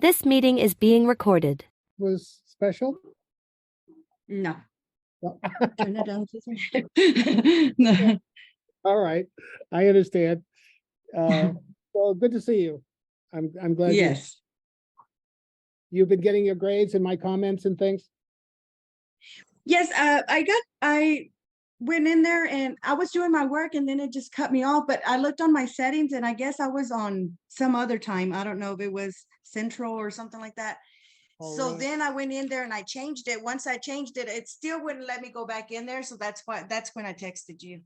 This meeting is being recorded. Was special? No. Well, Turn it down. No. all right, I understand. Well, good to see you. I'm glad Yes. you've been getting your grades and my comments and things. Yes, I went in there and I was doing my work and then it just cut me off, but I looked on my settings and I guess I was on some other time. I don't know if it was central or something like that. Oh, So really? then I went in there and I changed it. Once I changed it, it still wouldn't let me go back in there. So that's when I texted you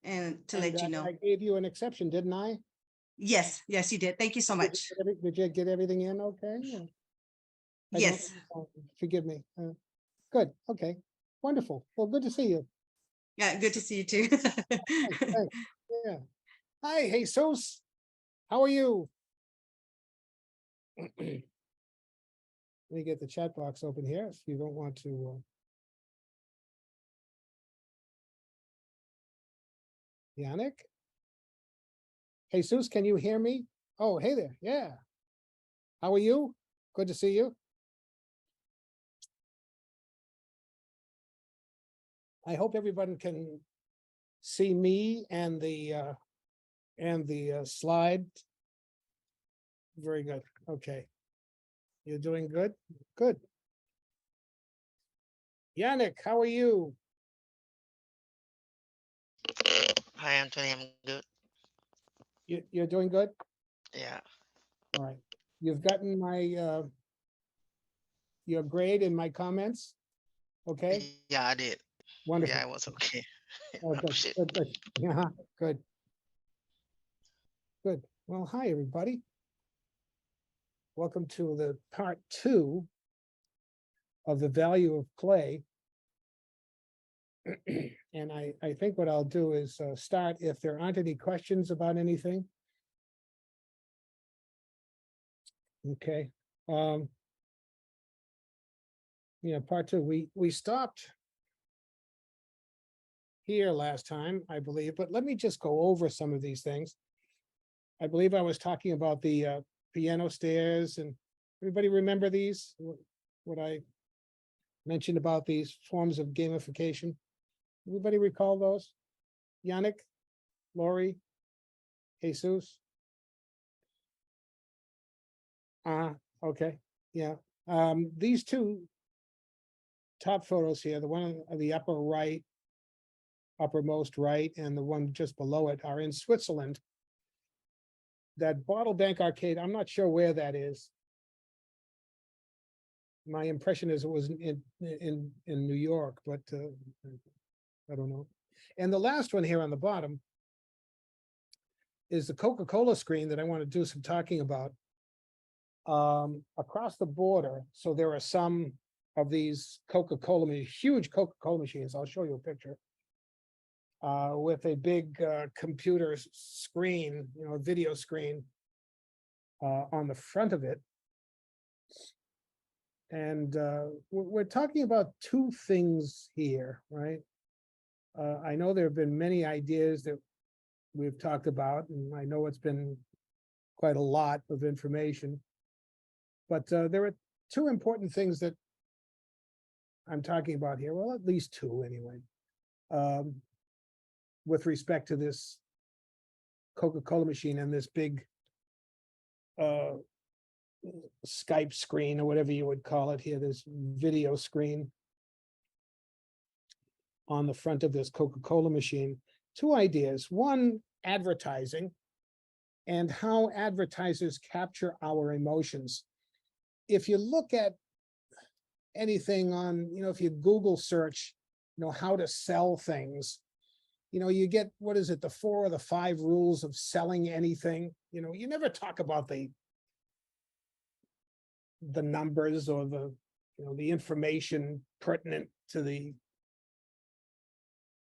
and to let you know. I gave you an exception, didn't I? Yes, yes, you did. Thank you so much. Did you get everything in okay? I don't- Yes. Forgive me. Good, okay, wonderful. Well, good to see you. Yeah, good to see you too. Thanks. Yeah. Hi, Jesus. How are you? Let me get the chat box open here if you don't want to. Yannick? Jesus, can you hear me? Oh, hey there. Yeah. How are you? Good to see you. I hope everyone can see me and the slide. Very good. Okay. You're doing good? Good. Yannick, how are you? Hi, Anthony. I'm good. You're doing good? Yeah. All right. You've gotten my your grade in my comments? Okay, Yeah, I did. wonderful. Yeah, it was okay. Oh, good, Appreciate good, good. Yeah, good. Good. Well, hi, everybody. Welcome to the part 2 of the value of play. And I think what I'll do is start if there aren't any questions about anything. Okay. Yeah, part 2. We stopped here last time, I believe, but let me just go over some of these things. I believe I was talking about the piano stairs, and everybody remember these? What I mentioned about these forms of gamification? Everybody recall those? Yannick, Lori, Jesus? Okay, yeah. These two top photos here, the one on the upper right, uppermost right, and the one just below it are in Switzerland. That Bottle Bank Arcade, I'm not sure where that is. My impression is it was in New York, but I don't know. And the last one here on the bottom is the Coca-Cola screen that I want to do some talking about. Across the border, so there are some of these huge Coca-Cola machines. I'll show you a picture. With a big computer screen, a video screen on the front of it. And we're talking about two things here, right? I know there have been many ideas that we've talked about, and I know it's been quite a lot of information. But there are two important things that I'm talking about here. Well, at least two anyway. With respect to this Coca-Cola machine and this big Skype screen or whatever you would call it here, this video screen on the front of this Coca-Cola machine. Two ideas. One, advertising and how advertisers capture our emotions. If you look at anything on, if you Google search, how to sell things, you get, what is it, the 4 or the 5 rules of selling anything. You never talk about the numbers or the information pertinent to the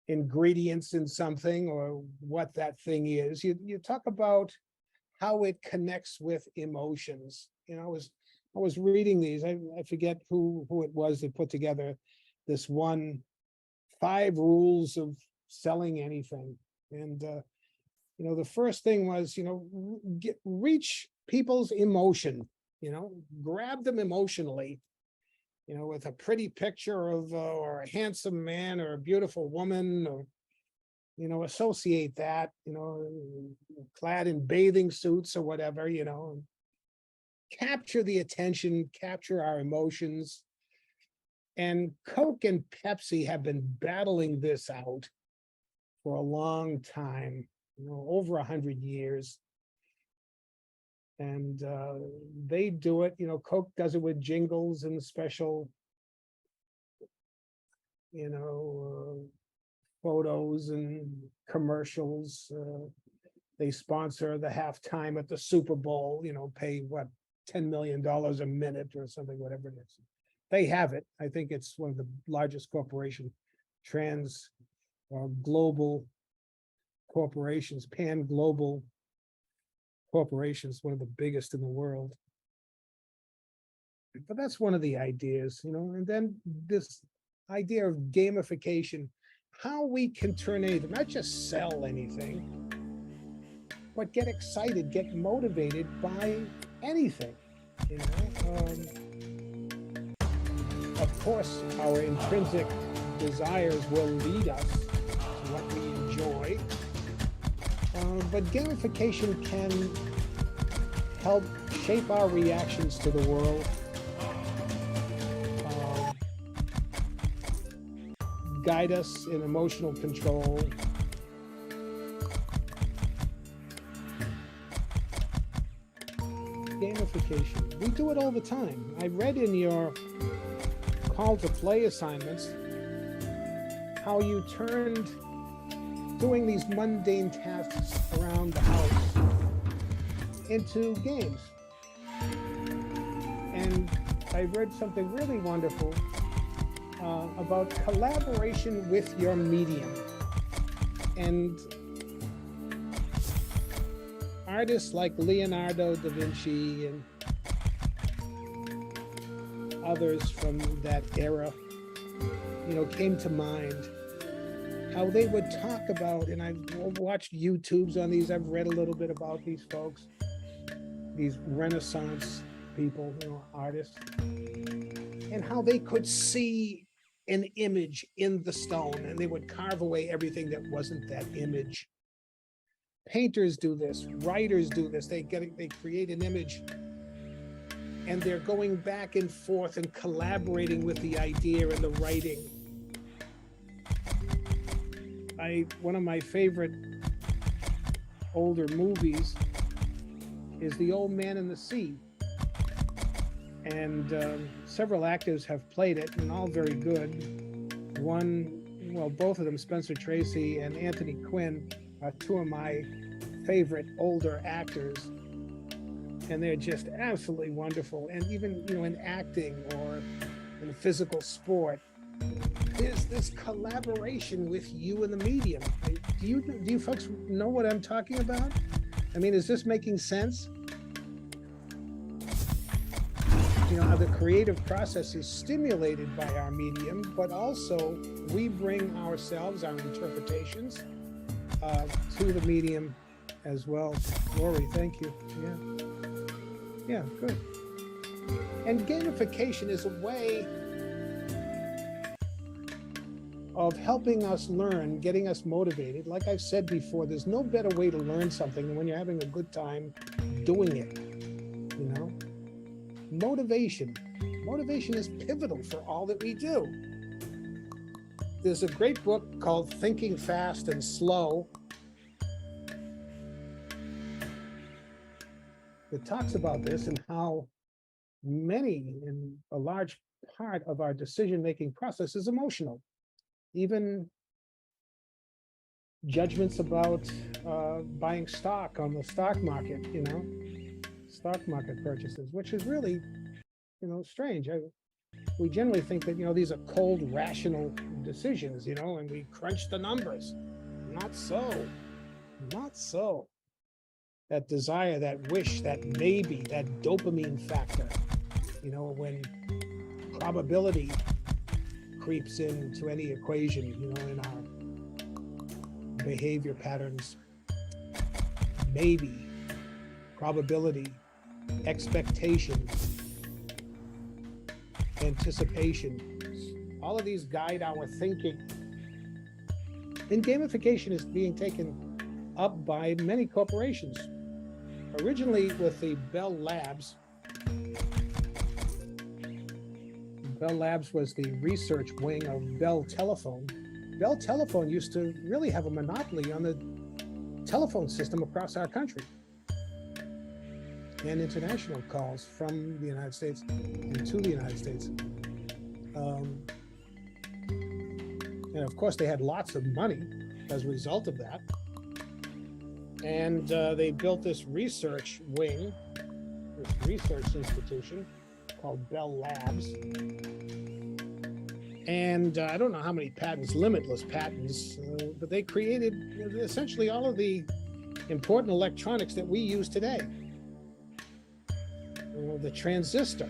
ingredients in something or what that thing is. You talk about how it connects with emotions. I was reading these. I forget who it was that put together this 5 rules of selling anything. And the first thing was, reach people's emotion. grab them emotionally, with a pretty picture of, or a handsome man or a beautiful woman, or, associate that, clad in bathing suits or whatever, and capture the attention, capture our emotions. And Coke and Pepsi have been battling this out for a long time, over 100 years. And they do it, Coke does it with jingles and special, photos and commercials. They sponsor the halftime at the Super Bowl, pay what, $10 million a minute or something, whatever it is. They have it. I think it's one of the largest corporation, global corporations, pan-global corporations, one of the biggest in the world. But that's one of the ideas, and then this idea of gamification, how we can turn anything, not just sell anything, but get excited, get motivated by anything, Of course, our intrinsic desires will lead us to what we enjoy. But gamification can help shape our reactions to the world, guide us in emotional control. Gamification, we do it all the time. I read in your call to play assignments how you turned doing these mundane tasks around the house into games. And I read something really wonderful about collaboration with your medium. And artists like Leonardo da Vinci and others from that era, came to mind. How they would talk about, and I've watched YouTubes on these, I've read a little bit about these folks, these Renaissance people, artists, and how they could see an image in the stone and they would carve away everything that wasn't that image. Painters do this, writers do this, they create an image and they're going back and forth and collaborating with the idea and the writing. One of my favorite older movies is The Old Man and the Sea. And several actors have played it, and all very good. Both of them, Spencer Tracy and Anthony Quinn, are two of my favorite older actors. And they're just absolutely wonderful. And even, in acting or in physical sport, there's this collaboration with you and the medium. Do you folks know what I'm talking about? I mean, is this making sense? The creative process is stimulated by our medium, but also we bring ourselves, our interpretations, to the medium as well. Lori, thank you. Yeah, good. And gamification is a way of helping us learn, getting us motivated. Like I've said before, there's no better way to learn something than when you're having a good time doing it, Motivation is pivotal for all that we do. There's a great book called Thinking Fast and Slow. It talks about this and how in a large part of our decision-making process is emotional. Even judgments about buying stock on the stock market, stock market purchases, which is really, strange. We generally think that, these are cold, rational decisions, and we crunch the numbers. Not so. That desire, that wish, that maybe, that dopamine factor, when probability creeps into any equation, in our behavior patterns, maybe, probability, expectation, anticipation. All of these guide our thinking. And gamification is being taken up by many corporations. Originally with the Bell Labs. Bell Labs was the research wing of Bell Telephone. Bell Telephone used to really have a monopoly on the telephone system across our country and international calls from the United States and to the United States. And of course, they had lots of money as a result of that. And they built this research wing, this research institution called Bell Labs. And I don't know how many patents, limitless patents, but they created essentially all of the important electronics that we use today. The transistor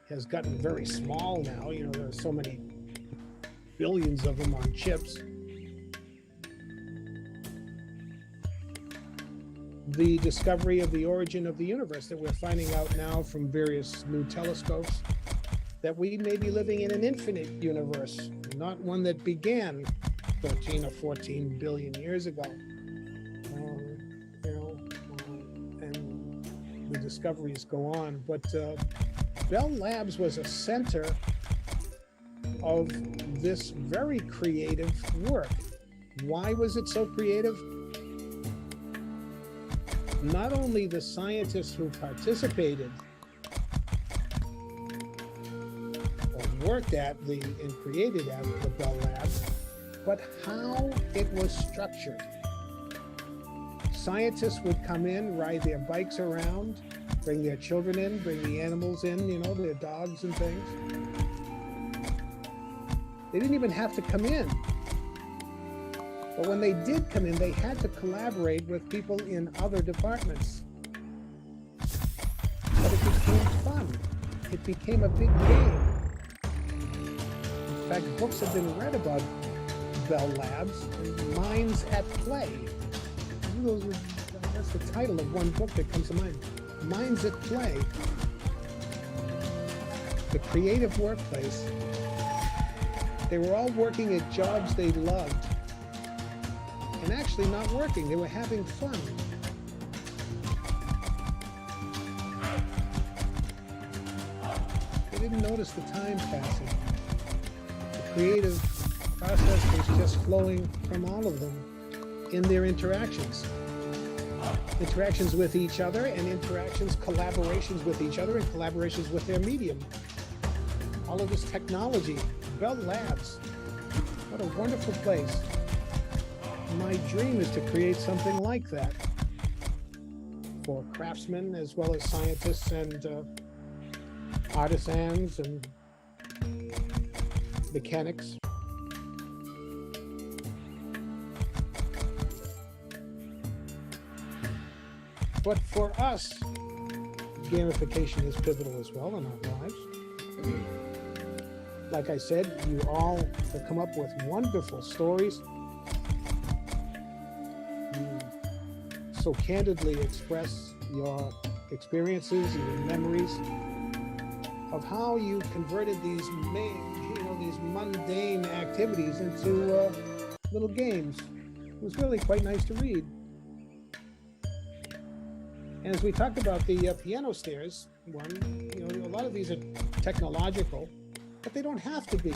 has gotten very small now. You know, there are so many billions of them on chips. The discovery of the origin of the universe that we're finding out now from various new telescopes, that we may be living in an infinite universe, not one that began 13 or 14 billion years ago. And the discoveries go on. But Bell Labs was a center of this very creative work. Why was it so creative? Not only the scientists who participated or worked at and created at the Bell Labs, but how it was structured. Scientists would come in, ride their bikes around, bring their children in, bring the animals in, you know, their dogs and things. They didn't even have to come in. But when they did come in, they had to collaborate with people in other departments. But it became fun. It became a big game. In fact, books have been read about Bell Labs, Minds at Play. That's the title of one book that comes to mind. Minds at Play. The creative workplace. They were all working at jobs they loved. And actually not working, they were having fun. They didn't notice the time passing. The creative process was just flowing from all of them in their interactions. Interactions with each other and collaborations with each other and collaborations with their medium. All of this technology, Bell Labs, what a wonderful place. My dream is to create something like that for craftsmen as well as scientists and artisans and mechanics. But for us, gamification is pivotal as well in our lives. Like I said, you all have come up with wonderful stories. You so candidly express your experiences and your memories of how you converted these mundane activities into little games. It was really quite nice to read. And as we talked about the piano stairs one, a lot of these are technological, but they don't have to be.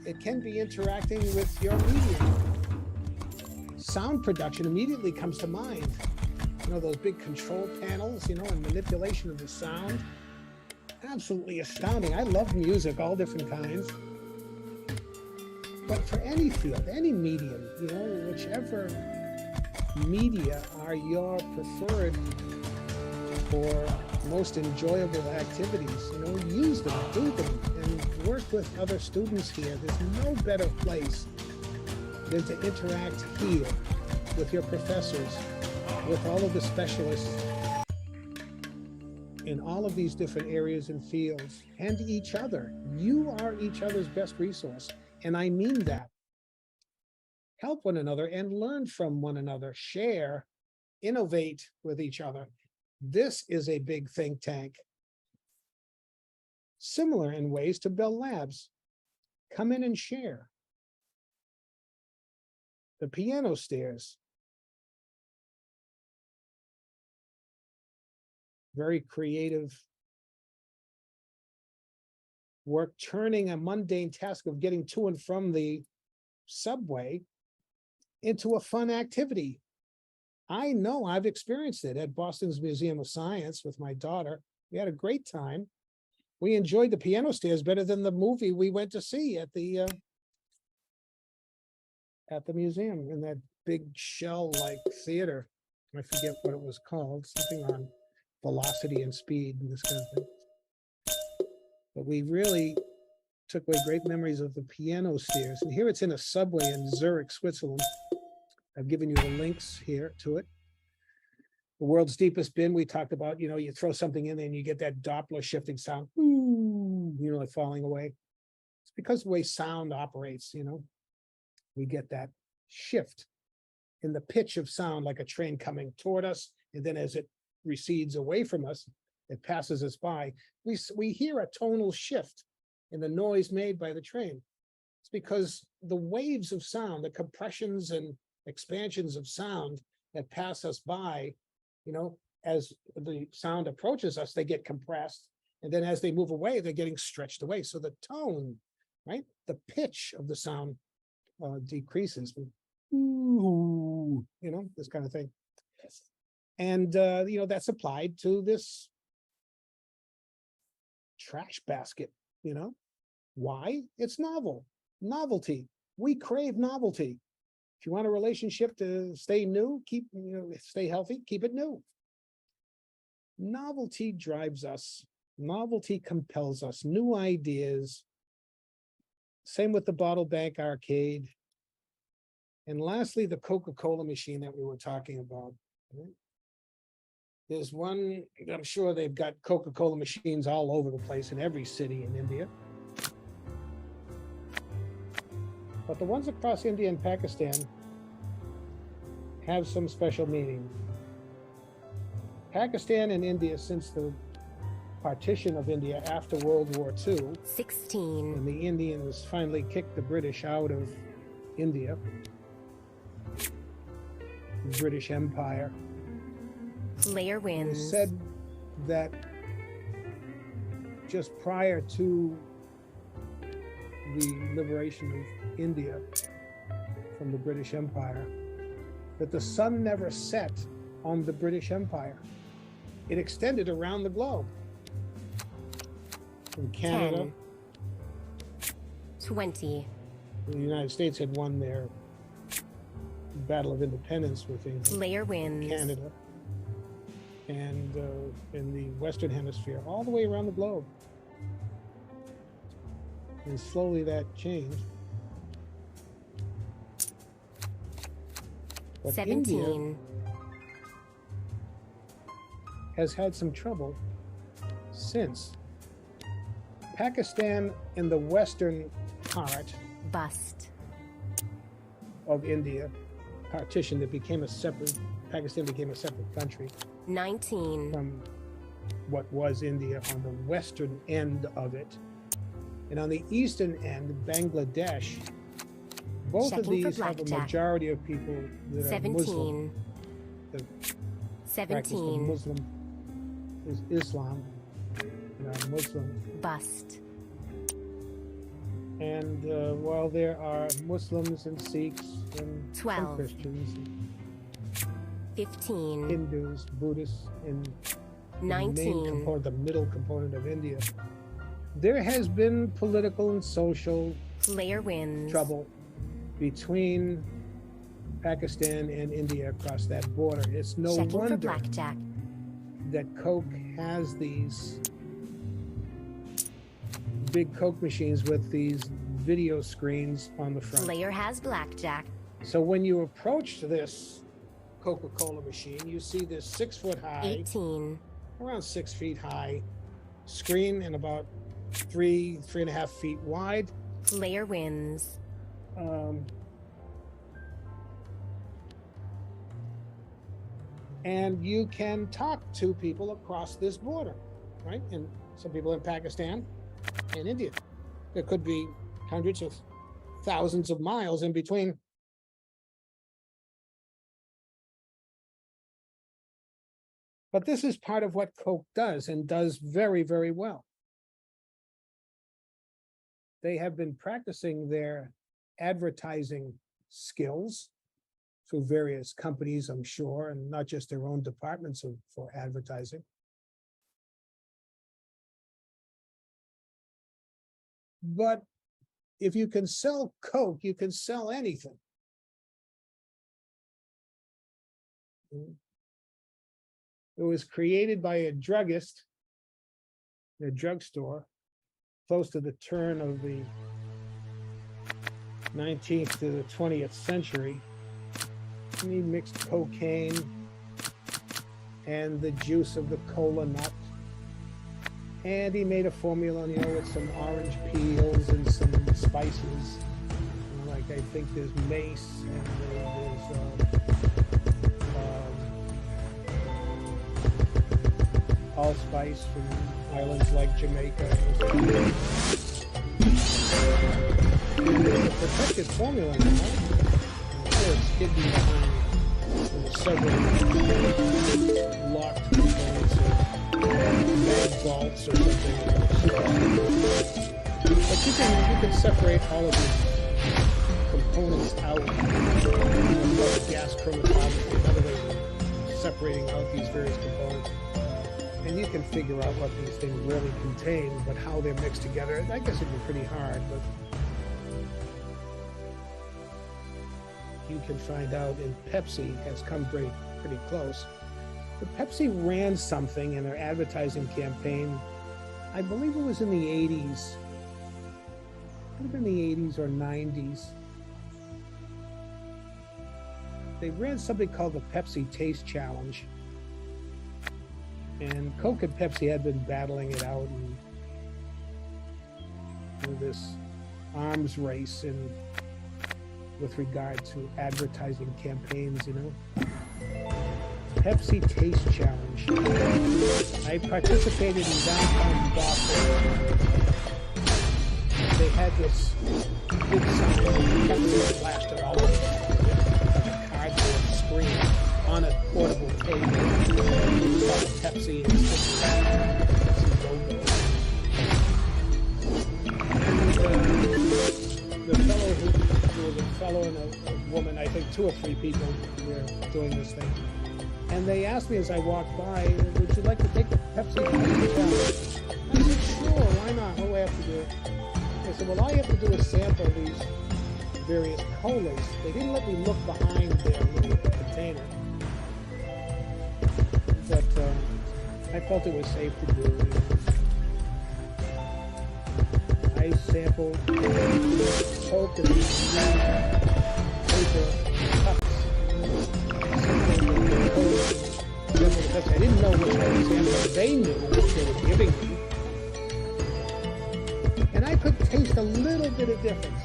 It can be interacting with your medium. Sound production immediately comes to mind. Those big control panels, and manipulation of the sound. Absolutely astounding. I love music, all different kinds. But for any field, any medium, whichever media are your preferred or most enjoyable activities, use them, do them, and work with other students here. There's no better place than to interact here with your professors, with all of the specialists in all of these different areas and fields, and each other. You are each other's best resource, and I mean that. Help one another and learn from one another. Share innovate with each other. This is a big think tank. Similar in ways to Bell Labs. Come in and share. The piano stairs. Very creative work, turning a mundane task of getting to and from the subway into a fun activity. I know I've experienced it at Boston's Museum of Science with my daughter. We had a great time. We enjoyed the piano stairs better than the movie we went to see at the museum in that big shell-like theater. I forget what it was called, something on velocity and speed and this kind of thing. But we really took away great memories of the piano stairs. And here it's in a subway in Zurich, Switzerland. I've given you the links here to it. The world's deepest bin, we talked about, you throw something in there and you get that Doppler shifting sound, like falling away. It's because the way sound operates, we get that shift in the pitch of sound, like a train coming toward us. And then as it recedes away from us, it passes us by. We hear a tonal shift in the noise made by the train. It's because the waves of sound, the compressions and expansions of sound that pass us by, as the sound approaches us, they get compressed. And then as they move away, they're getting stretched away. So the tone, right? The pitch of the sound decreases. This kind of thing. And, that's applied to this trash basket, Why? It's novel. Novelty. We crave novelty. If you want a relationship to stay new, stay healthy, keep it new. Novelty drives us. Novelty compels us. New ideas. Same with the bottle bank arcade. And lastly, the Coca-Cola machine that we were talking about. There's one, I'm sure they've got Coca-Cola machines all over the place in every city in India. But the ones across India and Pakistan have some special meaning. Pakistan and India, since the partition of India after World War II, 16. and the Indians finally kicked the British out of India, the British Empire. Player wins. It said that just prior to the liberation of India from the British Empire, that the sun never set on the British Empire. It extended around the globe. From Canada. 10. 20. The United States had won their Battle of Independence with England. Player wins. Canada. And in the Western Hemisphere, all the way around the globe. And slowly that changed. But 17. India has had some trouble since. Pakistan in the western part Bust. of India partitioned, Pakistan became a separate country 19. from what was India on the western end of it. And on the eastern end, Bangladesh, both of Checking for these have a blackjack. majority of people that are 17. Muslim. The practice of 17. Muslim is Islam, and are Muslim. Bust. And while there are Muslims and Sikhs and some 12. Christians, 15. Hindus, Buddhists, and the main 19. component, the middle component of India, there has been political and social Player wins. trouble between Pakistan and India across that border. It's no Checking for wonder blackjack. that Coke has these big Coke machines with these video screens on the front. Player has blackjack. So when you approach this Coca-Cola machine, you see this 6 foot high, 18. around 6 feet high screen and about 3.5 feet wide. Player wins. And you can talk to people across this border, right? And some people in Pakistan and India. There could be hundreds of thousands of miles in between. But this is part of what Coke does, and does very, very well. They have been practicing their advertising skills through various companies, I'm sure, and not just their own departments for advertising. But if you can sell Coke, you can sell anything. It was created by a druggist in a drugstore close to the turn of the 19th to the 20th century. And he mixed cocaine and the juice of the cola nut. And he made a formula, with some orange peels and some spices. Like I think there's mace and there's allspice from islands like Jamaica. There's a protected formula in it, it's hidden behind several locked components of bag vaults or something. But you can separate all of these components out with gas chromatography, another way of separating out these various components. And you can figure out what these things really contain, but how they're mixed together, I guess it'd be pretty hard, but you can find out. And Pepsi has come pretty close. But Pepsi ran something in their advertising campaign, I believe it was in the 80s. Could have been the 80s or 90s. They ran something called the Pepsi Taste Challenge. And Coke and Pepsi had been battling it out in this arms race with regard to advertising campaigns, Pepsi Taste Challenge. I participated in downtown Boston. They had this big sign of Pepsi plastered all over, like a cardboard screen on a portable table. You saw the Pepsi and Pepsi logo. And the fellow who was a fellow and a woman, I think 2 or 3 people were doing this thing. And they asked me as I walked by, would you like to take the Pepsi Taste Challenge? I said, sure, why not? What do I have to do? They said, well, all you have to do is sample these various colas. They didn't let me look behind their little container. But I felt it was safe to do. I sampled Coke and paper cups. I didn't know which one to sample. They knew what they were giving me. And I could taste a little bit of difference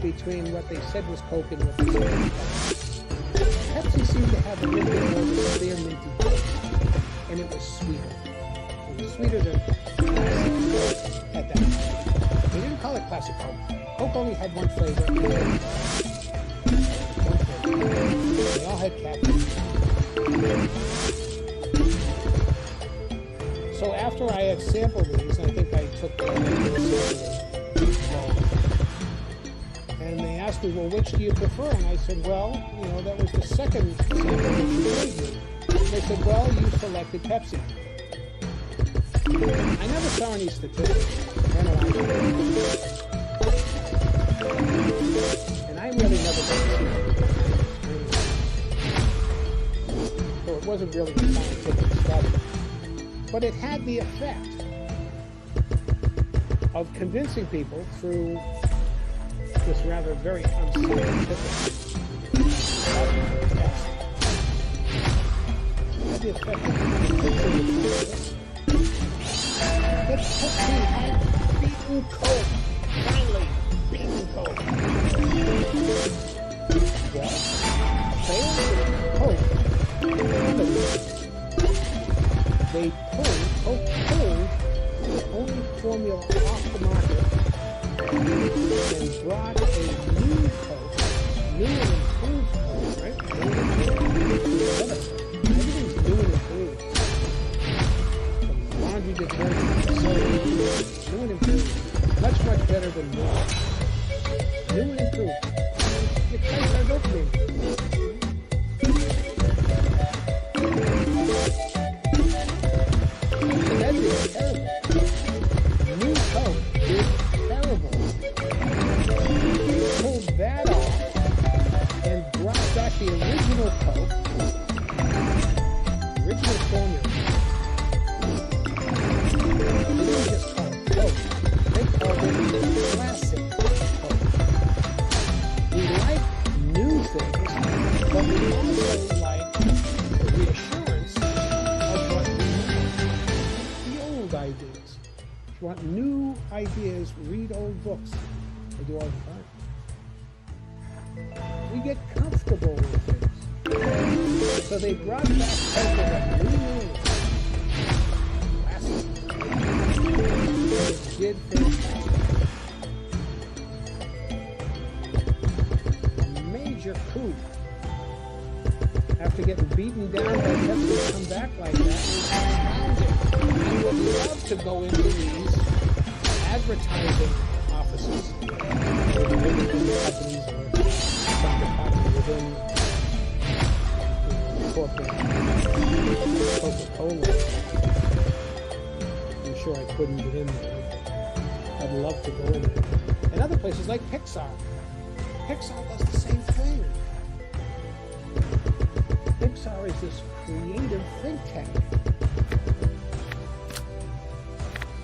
between what they said was Coke and what they said was Pepsi. Pepsi seemed to have a little bit more of a spearminty taste, and it was sweeter. It was sweeter than classic Coke at that time. They didn't call it classic Coke. Coke only had one flavor. They all had caffeine. So after I had sampled these, I think I took and they asked me, well, which do you prefer? And I said, well, that was the second sample that you gave me. They said, well, you selected Pepsi. I never saw any statistics. And I really never got to see it. So it wasn't really a scientific study. But it had the effect of convincing people through this rather very unscientific test. It had the effect of convincing people that Pepsi had beaten Coke. Finally, beaten Coke. Well, failed? they pulled the only formula off the market and brought a new Coke, new and improved Coke, right? Everything's new and improved. From laundry detergent, soda, new and improved. Much better than new. New and improved. Your price are dopamine. That is terrible. New Coke is terrible. They pulled that off and brought back the original Coke, original formula. They didn't just call it Coke. They called it classic Coke. We like new things, but we also like the reassurance of what we know. The old ideas. If you want new ideas, read old books. I do all the time. We get comfortable with things. So they brought back Coke with a new name. Classic. It did fantastic. A major coup. After getting beaten down by Pepsi to come back like that, I would love to go into these advertising offices or within companies or some department within corporate Coca-Cola. I'm sure I couldn't get in there. I'd love to go in there. And other places like Pixar. Pixar does the same thing. Pixar is this creative think tank.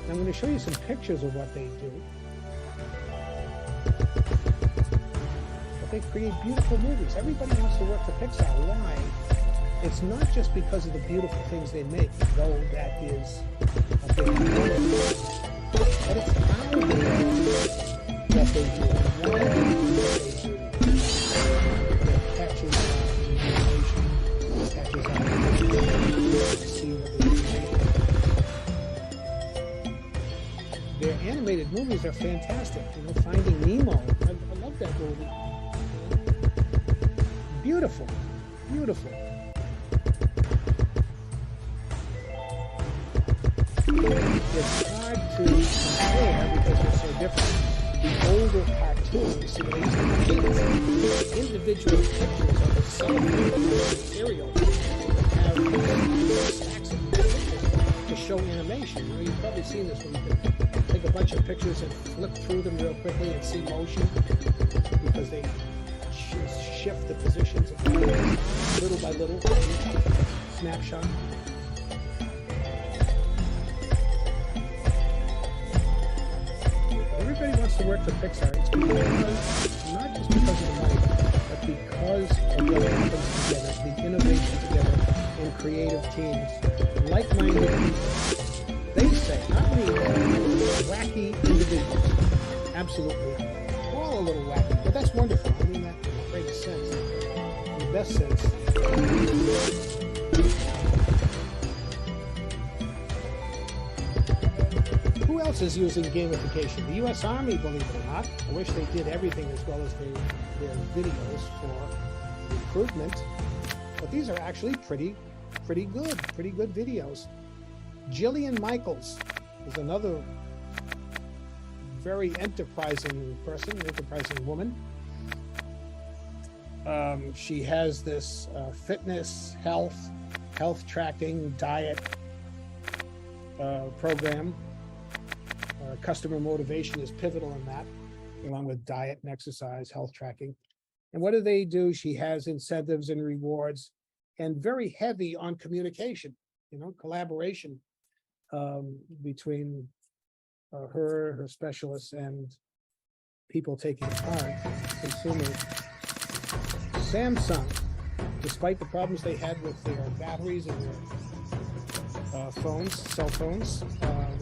And I'm going to show you some pictures of what they do. But they create beautiful movies. Everybody wants to work for Pixar. Why? It's not just because of the beautiful things they make, though that is a big part, but it's how they do what they do. Why they do what they do. It catches our imagination, catches our imagination to see what they do. Their animated movies are fantastic. You know, Finding Nemo. I love that movie. Beautiful. Beautiful. It's hard to compare because they're so different. The older cartoons, you know, they used to create individual pictures on the cell phone material have stacks of pictures to show animation. You know, you've probably seen this when you can take a bunch of pictures and flip through them real quickly and see motion because they shift the positions of the little by little, snapshot. Everybody wants to work for Pixar. It's because, not just because of the money, but because of what happens together, the innovation together in creative teams, like-minded people. They say, not me, wacky individuals. Absolutely. We're all a little wacky, but that's wonderful. I mean that in the greatest sense, in the best sense. Who else is using gamification? The U.S. Army, believe it or not. I wish they did everything as well as their videos for recruitment. But these are actually pretty good videos. Jillian Michaels is another very enterprising person, enterprising woman. She has this fitness, health tracking, diet program. Customer motivation is pivotal in that, along with diet and exercise, health tracking. And what do? She has incentives and rewards and very heavy on communication, you know, collaboration between her specialists and people taking part, consumers. Samsung, despite the problems they had with their batteries and their cell phones,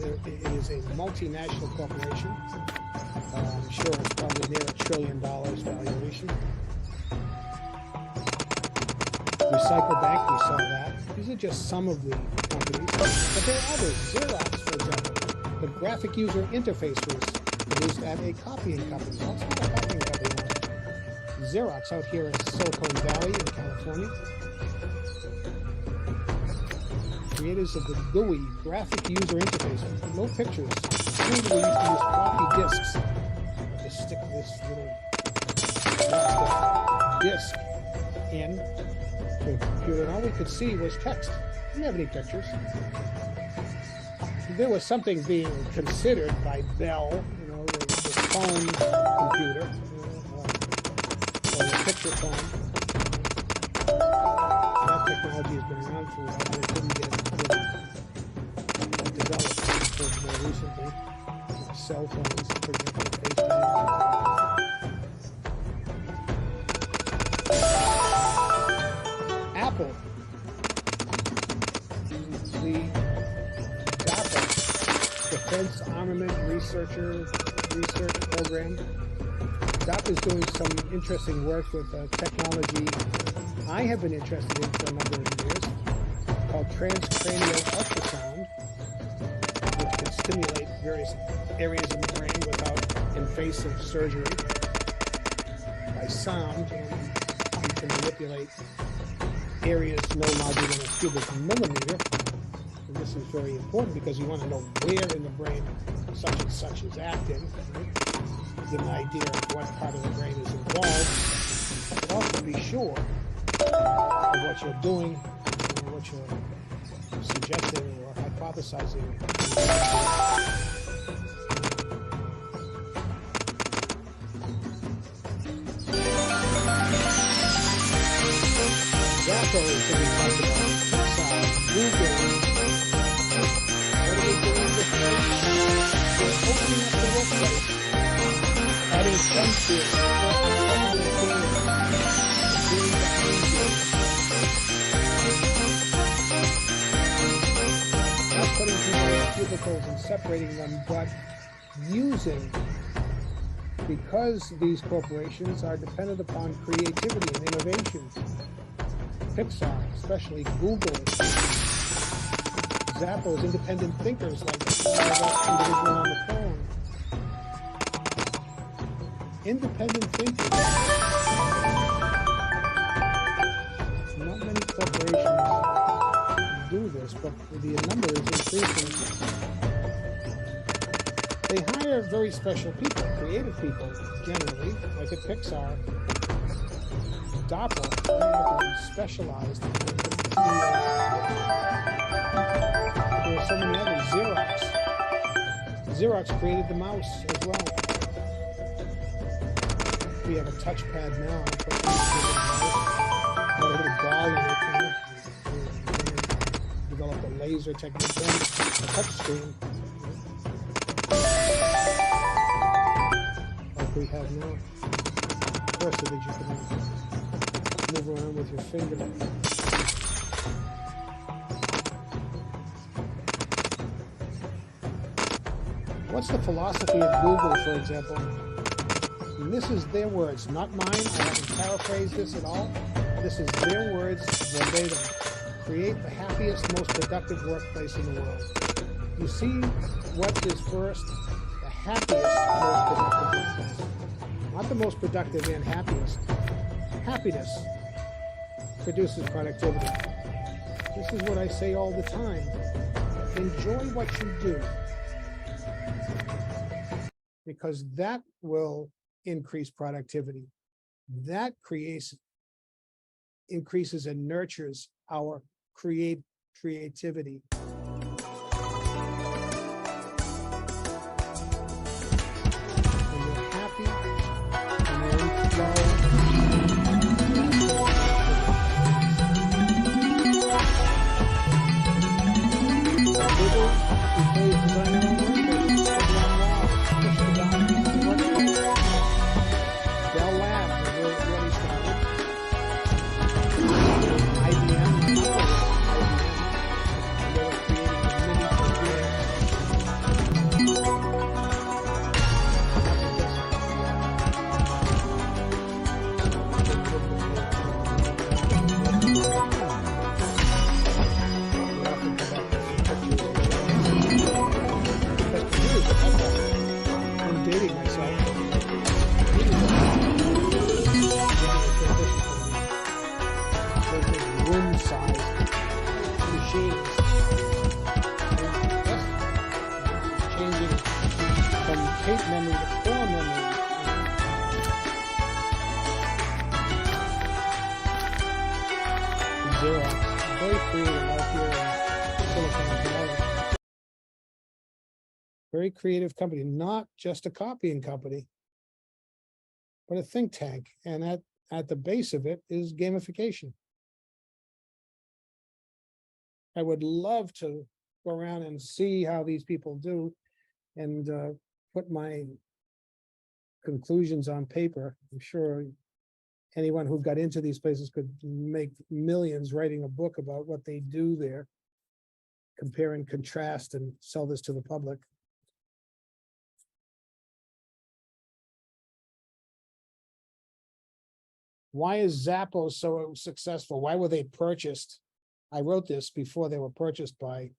it is a multinational corporation. I'm sure it's probably near $1 trillion valuation. Recycle Bank, we saw that. These are just some of the companies, but there are others. Xerox, for example, the graphic user interface was produced at a copying company. That's not a copying company now. Xerox out here in Silicon Valley in California. Creators of the GUI, graphic user interface, no pictures. Remember we used to use floppy disks. Just stick this little plastic disc in to a computer, and all we could see was text. We didn't have any pictures. There was something being considered by Bell, you know, the phone computer, or the picture phone. That technology has been around for a while, but it didn't get developed until more recently. Cell phones, for example, FaceTime. Apple, the DAPA, Defense Armament Research Program. DAPA is doing some interesting work with technology I have been interested in for a number of years, called transcranial ultrasound, which can stimulate various areas of the brain without invasive surgery by sound, and you can manipulate areas no larger than a cubic millimeter. And this is very important because you want to know where in the brain such and such is acting, right? Get an idea of what part of the brain is involved, but also be sure of what you're doing, or what you're suggesting or hypothesizing. Zappo is going to be talked about. Google. What are they doing with this? They're opening up the workplace, adding frontiers, not putting people in cubicles and separating them, but using, because these corporations are dependent upon creativity and innovation. Pixar, especially Google, Zappos, independent thinkers like the individual on the phone. Independent thinkers. Not many corporations do this, but the number is increasing. They hire very special people, creative people, generally, like at Pixar. DAPA, specialized. There are so many others. Xerox created the mouse as well. We have a touchpad now. Got a little ball in it. Developed a laser technique, a touch screen. Like we have now. Of course, so that you can move around with your finger. What's the philosophy of Google, for example? And this is their words, not mine. I haven't paraphrased this at all. This is their words verbatim. Create the happiest, most productive workplace in the world. You see what is first? The happiest, most productive workplace. Not the most productive and happiest. Happiness produces productivity. This is what I say all the time. Enjoy what you do, because that will increase productivity. That increases and nurtures our creativity. When you're happy, when you're in flow, Xerox, very creative out here in Silicon Valley. Very creative company, not just a copying company, but a think tank. And at the base of it is gamification. I would love to go around and see how these people do and put my conclusions on paper. I'm sure anyone who got into these places could make millions writing a book about what they do there, compare and contrast and sell this to the public. Why is Zappos so successful? Why were they purchased? I wrote this before they were purchased by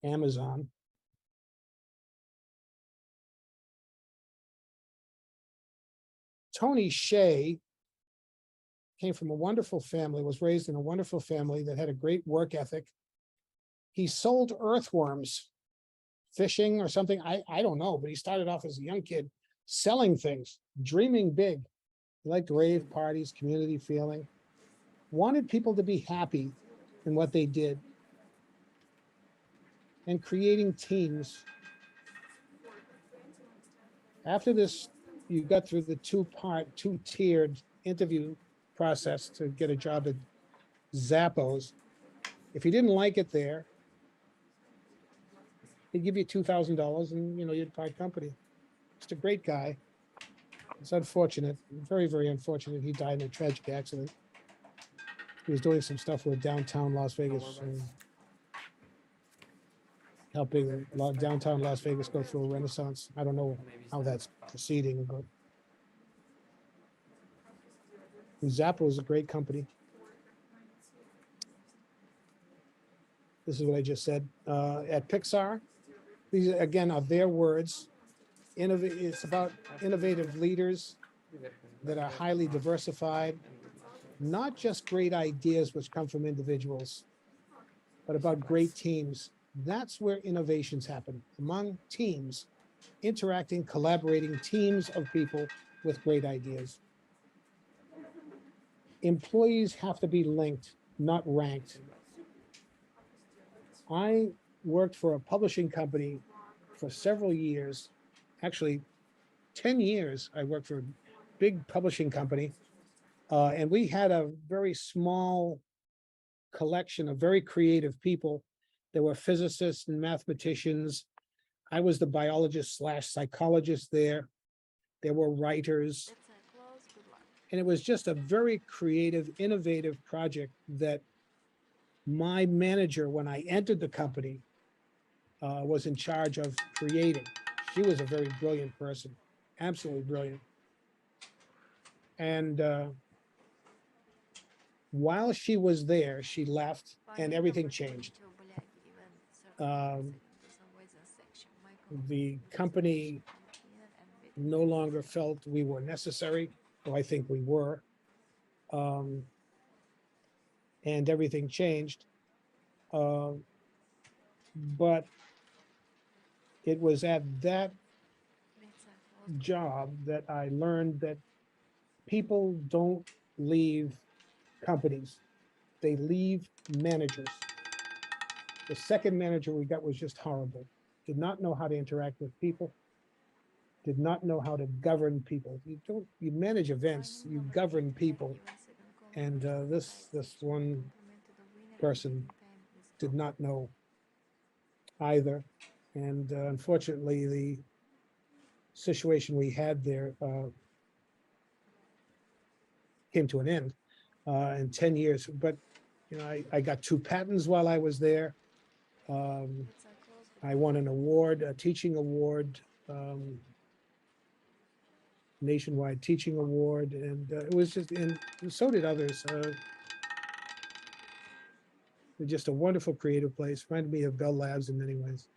Amazon. Tony Hsieh came from a wonderful family, was raised in a wonderful family that had a great work ethic. He sold earthworms, fishing or something. I don't know, but he started off as a young kid selling things, dreaming big. He liked rave parties, community feeling, wanted people to be happy in what they did, and creating teams. After this, you got through the two-tiered interview process to get a job at Zappos. If you didn't like it there, he'd give you $2,000 and you'd part company. Just a great guy. It's unfortunate, very, very unfortunate. He died in a tragic accident. He was doing some stuff with downtown Las Vegas and helping downtown Las Vegas go through a renaissance. I don't know how that's proceeding, but Zappos is a great company. This is what I just said. At Pixar, these again are their words. It's about innovative leaders that are highly diversified, not just great ideas which come from individuals, but about great teams. That's where innovations happen, among teams, interacting, collaborating teams of people with great ideas. Employees have to be linked, not ranked. I worked for a publishing company for several years, actually 10 years. I worked for a big publishing company, and we had a very small collection of very creative people. There were physicists and mathematicians. I was the biologist / psychologist there. There were writers. And it was just a very creative, innovative project that my manager, when I entered the company, was in charge of creating. She was a very brilliant person, absolutely brilliant. And while she was there, she left and everything changed. The company no longer felt we were necessary, though I think we were. And everything changed. But it was at that job that I learned that people don't leave companies, they leave managers. The second manager we got was just horrible. Did not know how to interact with people, did not know how to govern people. You manage events, you govern people. And this one person did not know either. And unfortunately, the situation we had there came to an end in 10 years. But I got 2 patents while I was there. I won an award, a teaching award, nationwide teaching award, and it was just, and so did others. Just a wonderful creative place. Reminded me of Bell Labs in many ways.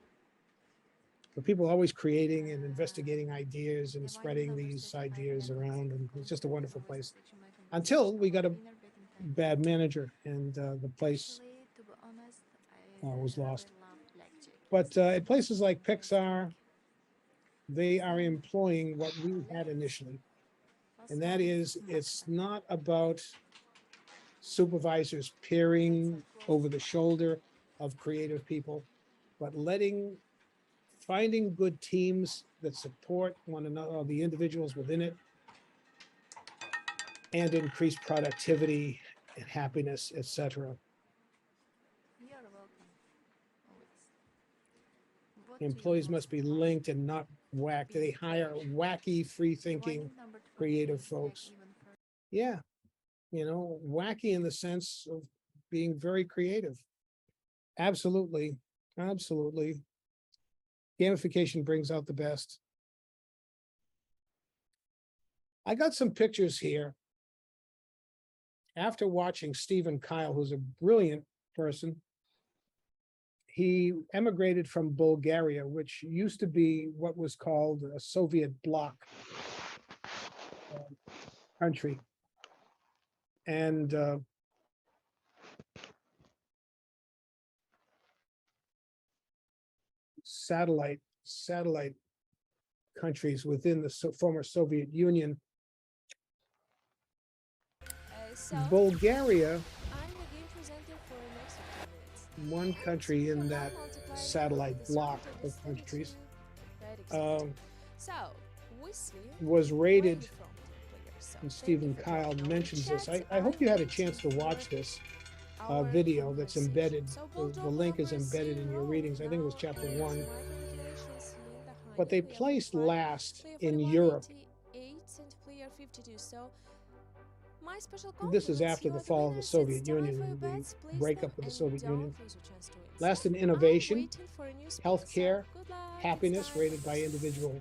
But people always creating and investigating ideas and spreading these ideas around, and it's just a wonderful place. Until we got a bad manager, and the place was lost. But at places like Pixar, they are employing what we had initially. And that is, it's not about supervisors peering over the shoulder of creative people, but finding good teams that support one another, or the individuals within it, and increase productivity and happiness, etc. You're welcome. Always. What do you Employees most must be like? linked and not whacked. They hire wacky, free-thinking, Running number 20 creative feels like folks. even further. Yeah, wacky in the sense of being very creative. Absolutely, absolutely. Gamification brings out the best. I got some pictures here. After watching Stephen Kyle, who's a brilliant person, he emigrated from Bulgaria, which used to be what was called a Soviet bloc country. And satellite countries within the former Soviet Union. So, Bulgaria, I'm the game presenter for next 15 minutes. one country in that Multiplier satellite with the block circuit of is countries, 32, right, exactly. um, So, Wesley, was where are rated, you from, player? So, and thank Stephen you for Kyle joining our mentions this. chat. I hope you had a I'm chance to waiting watch for this our video that's conversation. embedded. So we'll The drop link is number embedded in your 0 readings. I think it was now, chapter and 1. my congratulations, Linda Heine, But they player placed 45, last player in 41, Europe. 88, and player 52. So my special This is compliments, after you the are the fall of the winners. Soviet It's time Union, for your the bets. Place breakup them of the and Soviet don't Union. lose your chance to win. Last So in I'm innovation, waiting for a new spin, healthcare, so good luck, happiness it's time. rated by individual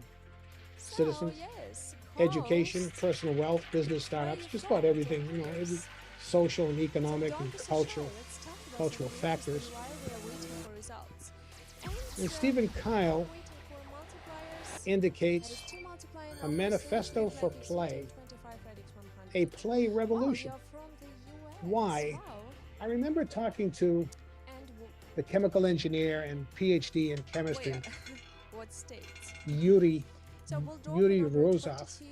So, citizens, yes, education, host, personal wealth, business where are startups, you just from, about everything, dear every players? social and So economic don't and be so shy. cultural Let's talk about cultural something interesting factors. while we are waiting for results. And Stephen I'm Kyle waiting for multipliers. That is indicates 2 multiplier a numbers, manifesto 33 for flat x play, 25 flat x 100. a play Wow, revolution. you're from the US. Why? Wow. I remember talking to And the chemical engineer and PhD in chemistry, where? What state? Yuri So we'll drop Yuri number Rozov. 22.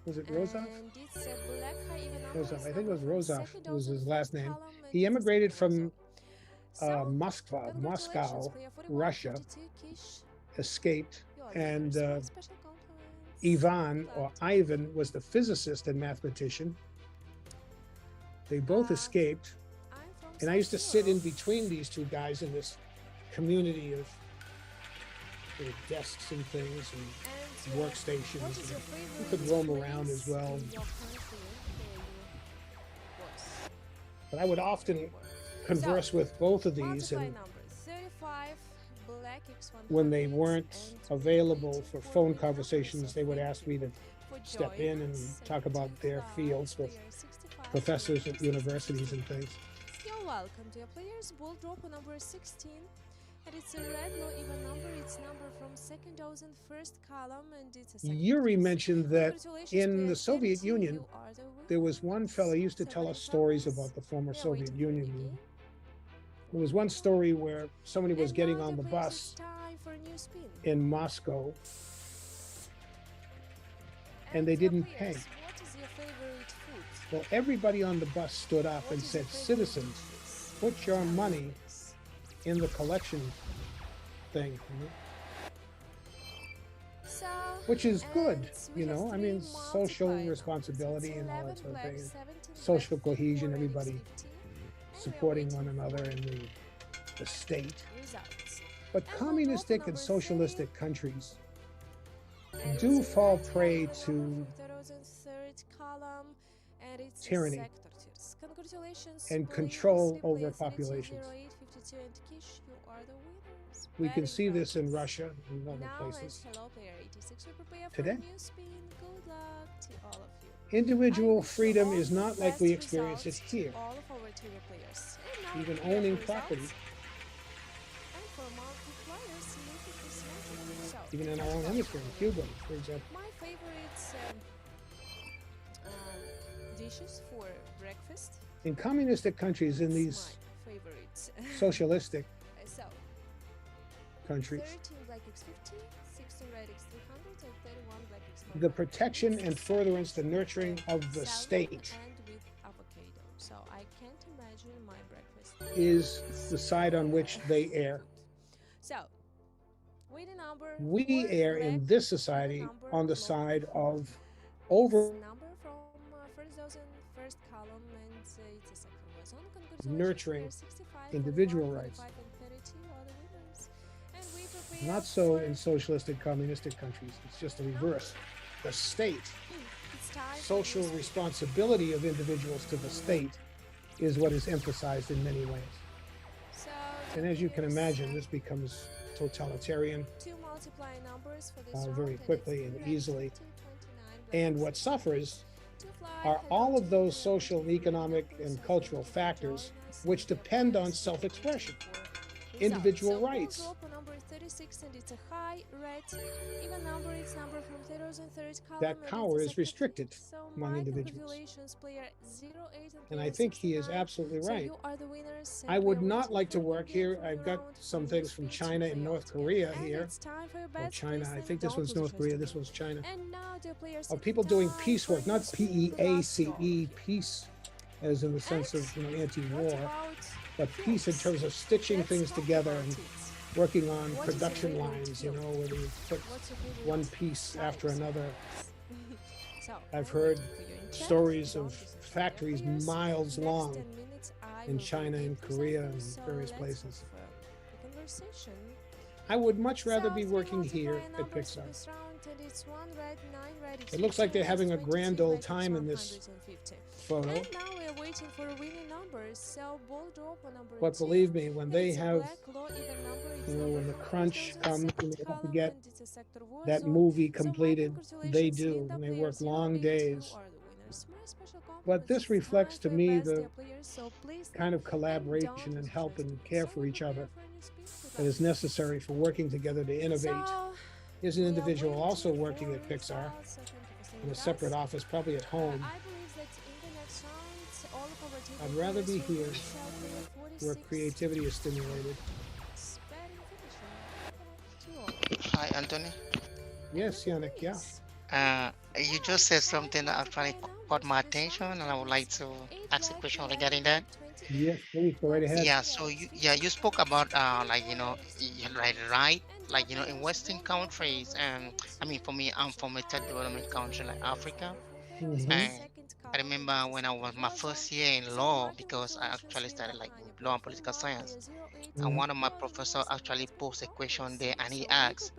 Was it Rozov? And it's a black high even number. Rozov. It's I think it was number from Rozov second was dozen his last first name. column, and He it's a emigrated second from row. So, Moscow, congratulations, player 41, Russia, 42, Kish. escaped, You are the and winners. My special compliments. Ivan, Good or luck to you. Ivan, was the physicist and mathematician. They both escaped, I'm from and I South used to sit in Europe. between these two guys in this community of desks and things and And workstations. what is your And favorite you could roam around place as well. in your country where you was? But I would often converse with both of these, Multiply and number 35, black x 100, when they weren't and available waiting for for phone the conversations, numbers. they would Thank ask you me to for step joining in and us. talk about their 75, fields with player 65, professors player at universities and 66. things. You're welcome, dear players. Ball drop on number 16. And it's a red low even number. It's number from second dozen first column, and it's a second Yuri place. mentioned that Congratulations, in player the Soviet 32, Union, you are the there was one fellow who used to winners. tell us 70 stories numbers. about the former We are Soviet waiting for a new Union. game. There was one story where somebody was And getting now, on the dear players, bus it's time for a new spin. in Moscow, and And they dear didn't players, pay. what is your favorite food? Well, everybody on the bus stood up What and is your said, favorite "Citizens, dishes? put your Tell me, money please. in the collection thing," So, which is good, and we have I three mean, social multiply numbers. responsibility It's and all 11 that sort of black, thing, 17 social black, cohesion, 54, and everybody 15. And we are supporting waiting one another for in the state. results. But And we'll drop communistic number and 30. socialistic countries And do it's a fall red prey high to number from third column, and it's tyranny a sector tiers. Congratulations, and player control Wesley, over player 32, populations. 08, 52, and Kish, you are the winners. We can Betting see this in practice. Russia and other Now places let's hello player 86. We prepare for today. a new spin. Good luck to all of you. Individual I wish you freedom all is the not like best we experience it results to here. all of our TV players. And now Even prepare owning for property, results. And for multipliers, look at this magic. So, even in our first own up, hemisphere, in Cuba, for example. my favorite dishes for breakfast. In communistic countries, in It's these my favorite. socialistic So, countries, 13 black x 50, 16 red x300 and 31 black x400. the protection and furtherance, the nurturing of the Salad state and with avocado. So I can't imagine my breakfast. is the side on which they err. So, winning number We 4, err in black, this society number on the block. side of It's over number from first dozen, first column, and it's a second one. So congratulations, nurturing we are 65, individual 41, rights. 45, and 32 are the winners. And we prepare Not so for- in socialistic, communistic countries. It's just the reverse. The state, It's time for social this- responsibility of individuals to the state is what is emphasized in many ways. So And as you can here's imagine, this becomes totalitarian two multiplying numbers for this very round, quickly it's and 3 red, easily. 229 black, And what suffers two fly, are hello all of to those the social, economic, and members cultural who factors join us which in the depend on previous self-expression, result. individual So rights. we'll drop a number 36 and it's a high red. Even number, it's number from zeros and third column. That and it's power a is second. restricted So among my individuals. congratulations, player 08 And I player think he is 69. absolutely So right. you are the winners, and I we would are not waiting like to for work you here. for I've the got round some for things your from speech to China and play North out together. Korea And here. it's time for your Or bets, China. please, I and think this don't was lose North your Korea. trust This in me. was China. And now the players Are have people doing time peace for work, not the spin, the last P-E-A-C-E, draw. peace, as in the sense of What anti-war, about but peace in terms of stitching Let's things talk together about and it. working on What is your production favorite lines, field? where you put What's your favorite one piece after types? another. So, I've I'm heard waiting for you in chat. stories Don't of listen to factories players. miles Next long 10 minutes, I in will be China and presenting, Korea and so various let's places. have, the conversation. I would much rather So, be three working here multiplying at numbers for Pixar. this round, and it's 1 red, 9 red, It looks like they're 16, having a 23, grand old black, time in this 150. photo. And now we are waiting for winning numbers. So ball drop on number But 10. believe me, when And they it's a have, black low even number. It's when number the from crunch 2000 comes and second they have to column, get and it's a sector war that zone. movie So my completed, they congratulations, do, Linda, and they player work long 08, days. you are the winners. My special But compliments. this It's reflects time to for me your best, the dear players, so please kind of don't collaboration and lose help trust and in me. care So for we each prepare other for a new speech. Good that luck. is necessary for working together to innovate. So, Here's an we are individual waiting also for working at Pixar results, so thank you for staying in a with separate us. office, probably at home. I believe that in the next round, all of our table I'd rather be players will here win. So player where 46, creativity is stimulated. batting finisher. 2-all. Hi, Anthony. Yes, Yannick, yeah. You just said something that actually caught my attention, and I would like to ask a question regarding that. Yes, please, go right ahead. Yeah, so you spoke about right, like in Western countries, and I mean for me, I'm from a third development country like Africa. Mhm. And I remember when I was my first year in law, because I actually started like law and political science, and one of my professors actually posed a question there, and he asked,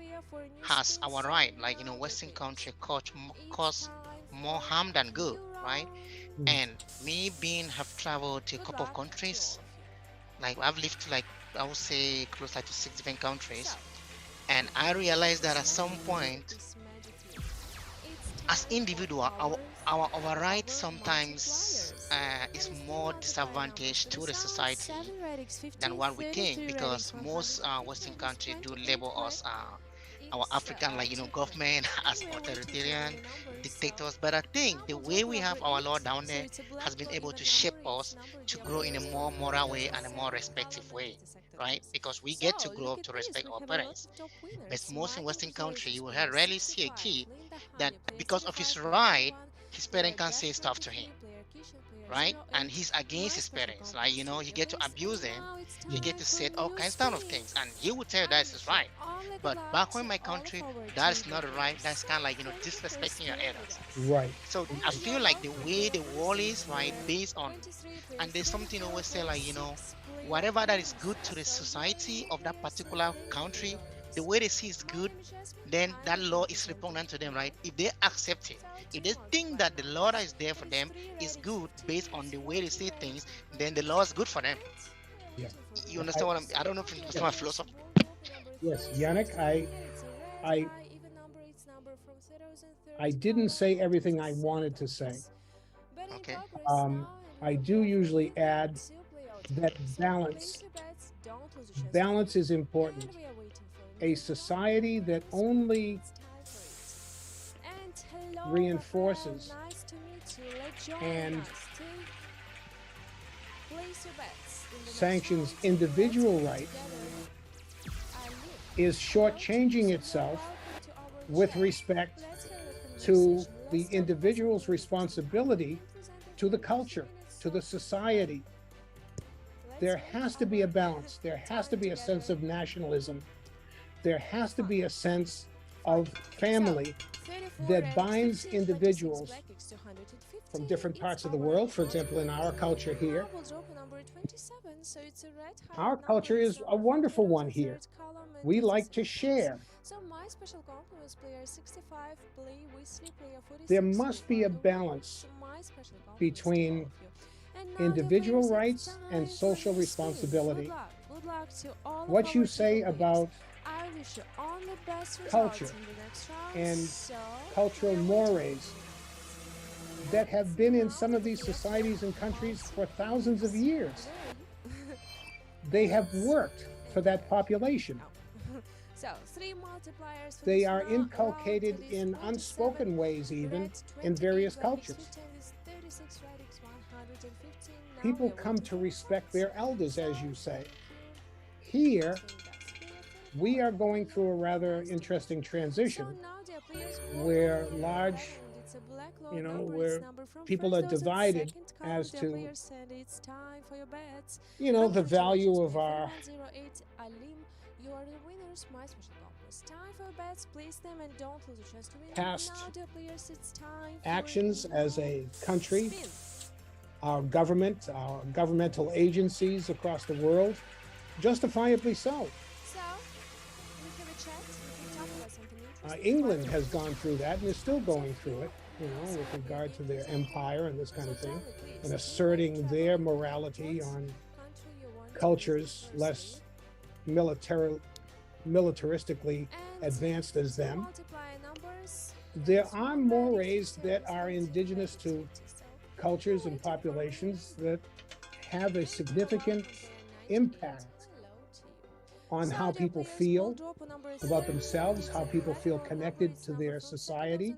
"Has our right, like Western country, cause more harm than good, right?" Mm. And me being have traveled to a couple of countries, like I've lived to like I would say close like to 6 different countries, and I realized that at some point, as individual, our right sometimes is more disadvantaged to the society than what we think, because most Western countries do label us our African government as authoritarian dictators. But I think the way we have our law down there has been able to shape us to grow in a more moral way and a more respectful way, right? Because we get to grow up to respect our parents. But most in Western country, you will rarely see a kid that because of his right, his parent can say stuff to him, right? And he's against his parents, like you get to abuse them, you get to say all kinds of things, and he will tell you that is right. But back home in my country, that is not right. That's kind of like disrespecting your elders. Right. So I feel like the way the world is, right, based on, and there's something always say like whatever that is good to the society of that particular country, the way they see is good, then that law is repugnant to them, right? If they accept it, if they think that the law that is there for them is good based on the way they see things, then the law is good for them. Yeah. You understand what I don't know if you understand my philosophy. Yes, Yannick, I didn't say everything I wanted to say. Okay. I do usually add that balance is important. A society that only reinforces and sanctions individual rights is shortchanging itself with respect to the individual's responsibility to the culture, to the society. There has to be a balance. There has to be a sense of nationalism. There has to be a sense of family that binds individuals from different parts of the world. For example, in our culture here, our culture is a wonderful one here. We like to share. There must be a balance between individual rights and social responsibility. What you say about culture and cultural mores that have been in some of these societies and countries for thousands of years. They have worked for that population. They are inculcated in unspoken ways, even in various cultures. People come to respect their elders, as you say. Here, we are going through a rather interesting transition where where people are divided as to, the value of our past actions as a country, our government, our governmental agencies across the world, justifiably so. England has gone through that and is still going through it, with regard to their empire and this kind of thing, and asserting their morality on cultures less militaristically advanced as them. There are mores that are indigenous to cultures and populations that have a significant impact on how people feel about themselves, how people feel connected to their society.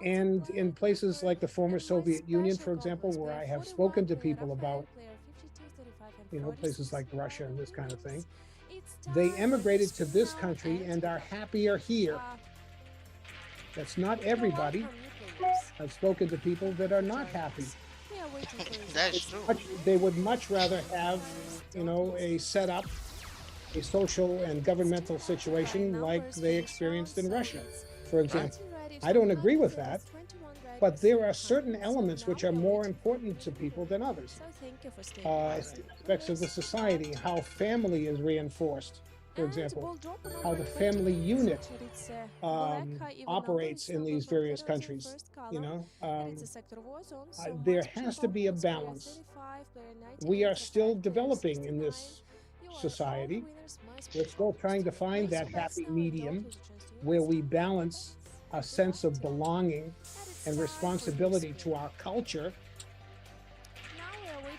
And in places like the former Soviet Union, for example, where I have spoken to people about, places like Russia and this kind of thing, they emigrated to this country and are happier here. That's not everybody. I've spoken to people that are not happy. That's true. They would much rather have, a setup, a social and governmental situation like they experienced in Russia, for example. I don't agree with that, but there are certain elements which are more important to people than others. Aspects of the society, how family is reinforced, for example, how the family unit operates in these various countries. There has to be a balance. We are still developing in this society. We're still trying to find that happy medium where we balance a sense of belonging and responsibility to our culture,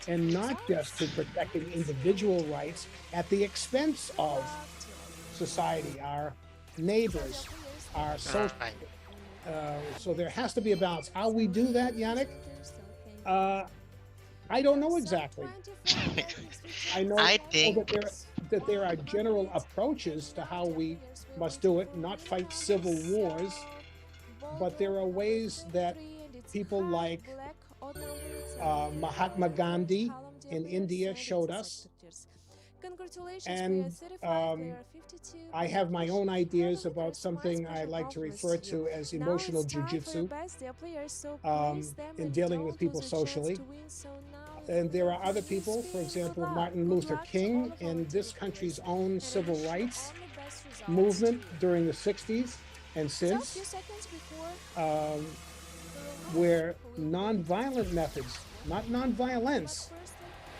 and not just to protecting individual rights at the expense of society, our neighbors, our social. So there has to be a balance. How we do that, Yannick? I don't know exactly. I know that there are general approaches to how we must do it, not fight civil wars, but there are ways that people like Mahatma Gandhi in India showed us. And I have my own ideas about something I like to refer to as emotional jujitsu in dealing with people socially. And there are other people, for example, Martin Luther King in this country's own civil rights movement during the 60s and since, where nonviolent methods, not nonviolence,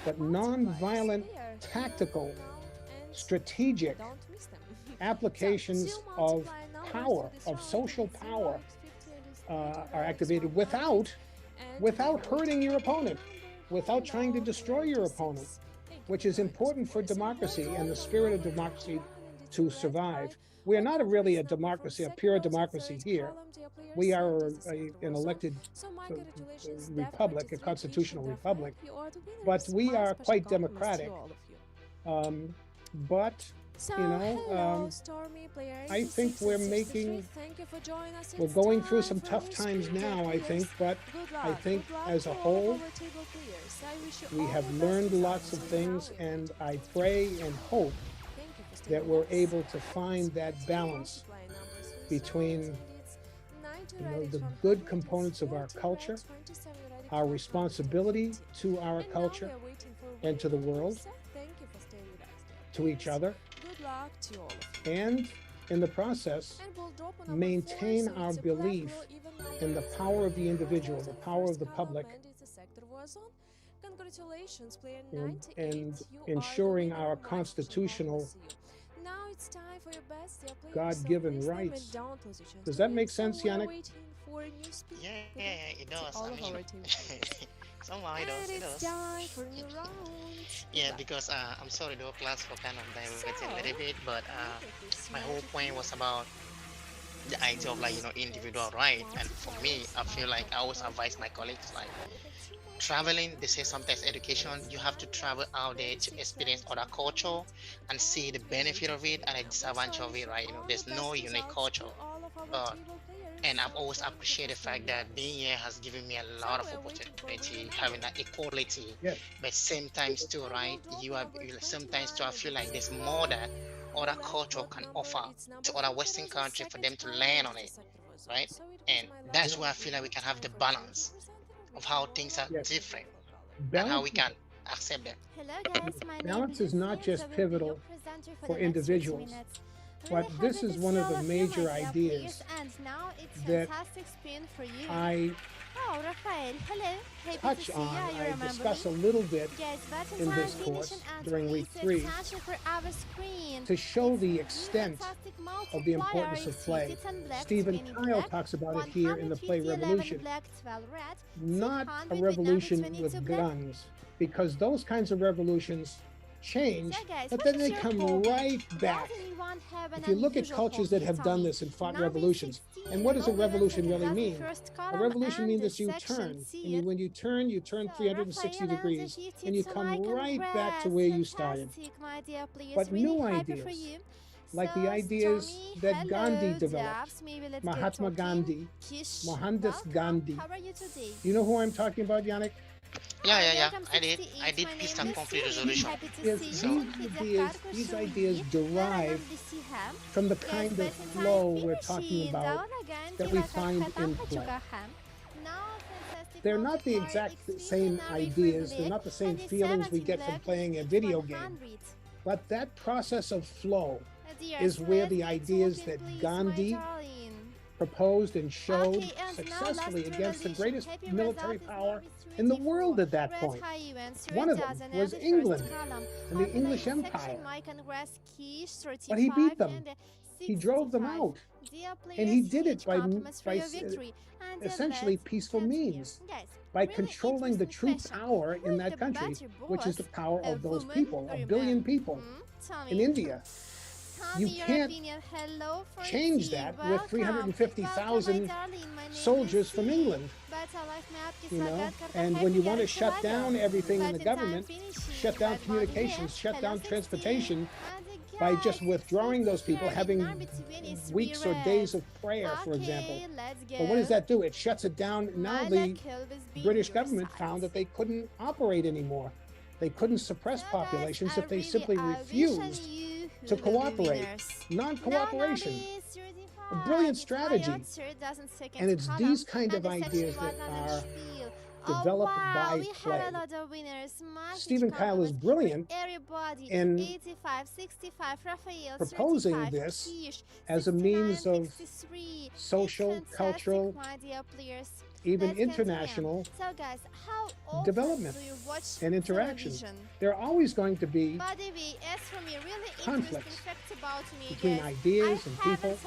but nonviolent, tactical, strategic applications of power, of social power, are activated without hurting your opponent, without trying to destroy your opponent, which is important for democracy and the spirit of democracy to survive. We are not really a democracy, a pure democracy here. We are an elected republic, a constitutional republic, but we are quite democratic. But So, you know, hello, Stormy player I think we're 8663. Thank you for joining us. we're It's going through time some for tough new times spirited now, I think, players. but Good I luck. think Good luck as to a all of whole, our table players. I wish you we all have the best learned lots results. of And things, now and I pray and hope thank you for staying that with we're us. able to find that Spirited balance multiply numbers with between, and it's 9 to you know, radics the 100, good it's components of our 40 culture, radics, 27 radics our 150. responsibility to our And now culture, we are waiting for and to the winning world, numbers. So thank you for staying with us, dear to each players. other, Good luck to all of you. and in the process, And we'll drop on number 4, maintain so our it's a black belief low even number. in the It's power of the 1 individual, the power of the 4001st public, column, and it's a sector war zone. Congratulations, player and 98. You are the ensuring winner. our Much constitutional bless you. Now it's time for your best, dear players. God-given So please rights. don't lose your chance Does to that win. make So sense, we're Yannick? waiting for a new speed. Yeah, it To does. all I of mean, our table players. somehow it does. And It it's does. time for new rounds. Good Yeah, luck. because I'm sorry, the class for kind of diverting a So, little bit, but look at this my whole magic point was wheel. about the idea of, like, individual right. And for me, I feel like I always advise my colleagues, like, traveling, they say sometimes education, you have to travel out there to experience other culture and see the benefit of it and the disadvantage of it, right? There's no unique culture. Uh, and I've always appreciated the fact that being here has given me a lot of opportunity, having that equality, Yes. but same times too, right? Sometimes too, I feel like there's more that other culture can offer to other Western countries for them to learn on it, right? And that's where I feel like we can have the balance of how things are Yes. different and how Balance, we can accept them. Hello guys, my name balance is is not Lucy, just and I will be your pivotal presenter for the next 30 individuals, minutes. but Really this happy is to one see of all the you, major my dear ideas players, and now it's that fantastic spin for you. I Oh, Rafael, hello. Happy touch to see on, you. You I remember discuss a me? little bit Guys, button in time this finishing course and during week please 3 attention for our screen. to show It's the new extent fantastic of the multiplier. importance You of see play. Titan black, Stephen 20 Kyle black, talks about it here in the play 150, 11 Revolution, black, 12 red, not a 600 with number revolution 22 with black. guns, because those kinds of revolutions change, So guys, but what then is they your come hobby? right back. Does anyone have an If you look at unusual cultures hobby? that have Tell done me. this and fought Number revolutions, 16, and what does a no winners revolution at the really very mean? first A column revolution and means the that you section turn, and seed. when you turn So 360 Rafael and the degrees, 50, and you so come my right back to congrats. where you started. Fantastic, my dear players. But Really new happy for ideas, you. like the So ideas Stormy, that Gandhi hello, developed, Dabs. Maybe let's Mahatma get talking. Gandhi, Kish, Mohandas welcome. Gandhi. How are you today? You know who I'm talking about, Yannick? Yeah. Welcome I did 68. My peace name and is conflict Lucy. resolution. Happy to Yes, see you. So these ideas derive from the kind of flow we're talking about that we find in play. They're not the exact same ideas, they're not the same feelings we get from playing a video game, but that process of flow is where the ideas that Gandhi proposed and showed successfully against the greatest military power in the world at that point. One of them was England and the English Empire. But he beat them. He drove them out. And he did it by essentially peaceful means, by controlling the true power in that country, which is the power of those people, a billion people in India. You can't change that with 350,000 soldiers from England, and when you want to shut down everything in the government, shut down communications, shut down transportation, by just withdrawing those people, having weeks or days of prayer, for example. But what does that do? It shuts it down. Now the British government found that they couldn't operate anymore. They couldn't suppress populations if they simply refused to cooperate. Non-cooperation. A brilliant strategy. And it's these kind of ideas that are developed by play. Stephen Kyle is brilliant in proposing this as a means of social, cultural, even international development and interaction. There are always going to be conflicts between ideas and people.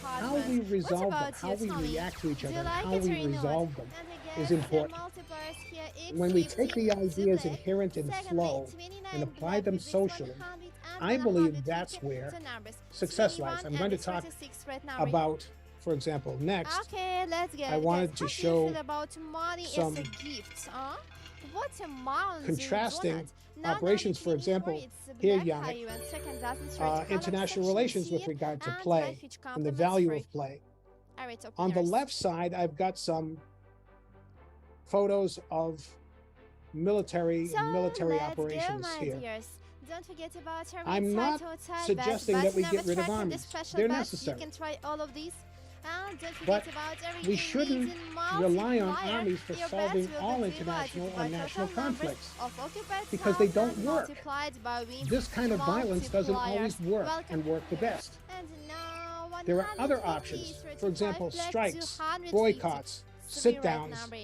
How we resolve them, how we react to each other, and how we resolve them is important. When we take the ideas inherent in flow and apply them socially, I believe that's where success lies. I'm going to talk about, for example, next, I wanted to show some contrasting operations, for example, here, Yannick, international relations with regard to play and the value of play. On the left side, I've got some photos of military and military operations here. Don't forget about our I'm not suggesting that we get rid of armies. They're necessary. You can try all of these. And don't But forget about we shouldn't rely on multiplier. armies for Your solving bets will all be international or divided by national total numbers conflicts, of occupied because they don't towns work. multiplied by wins This kind of violence doesn't always multipliers. work Welcome. and work the best. And now There are other 150, options. For example, 35, strikes, 250. boycotts, It's the right sit-downs, number.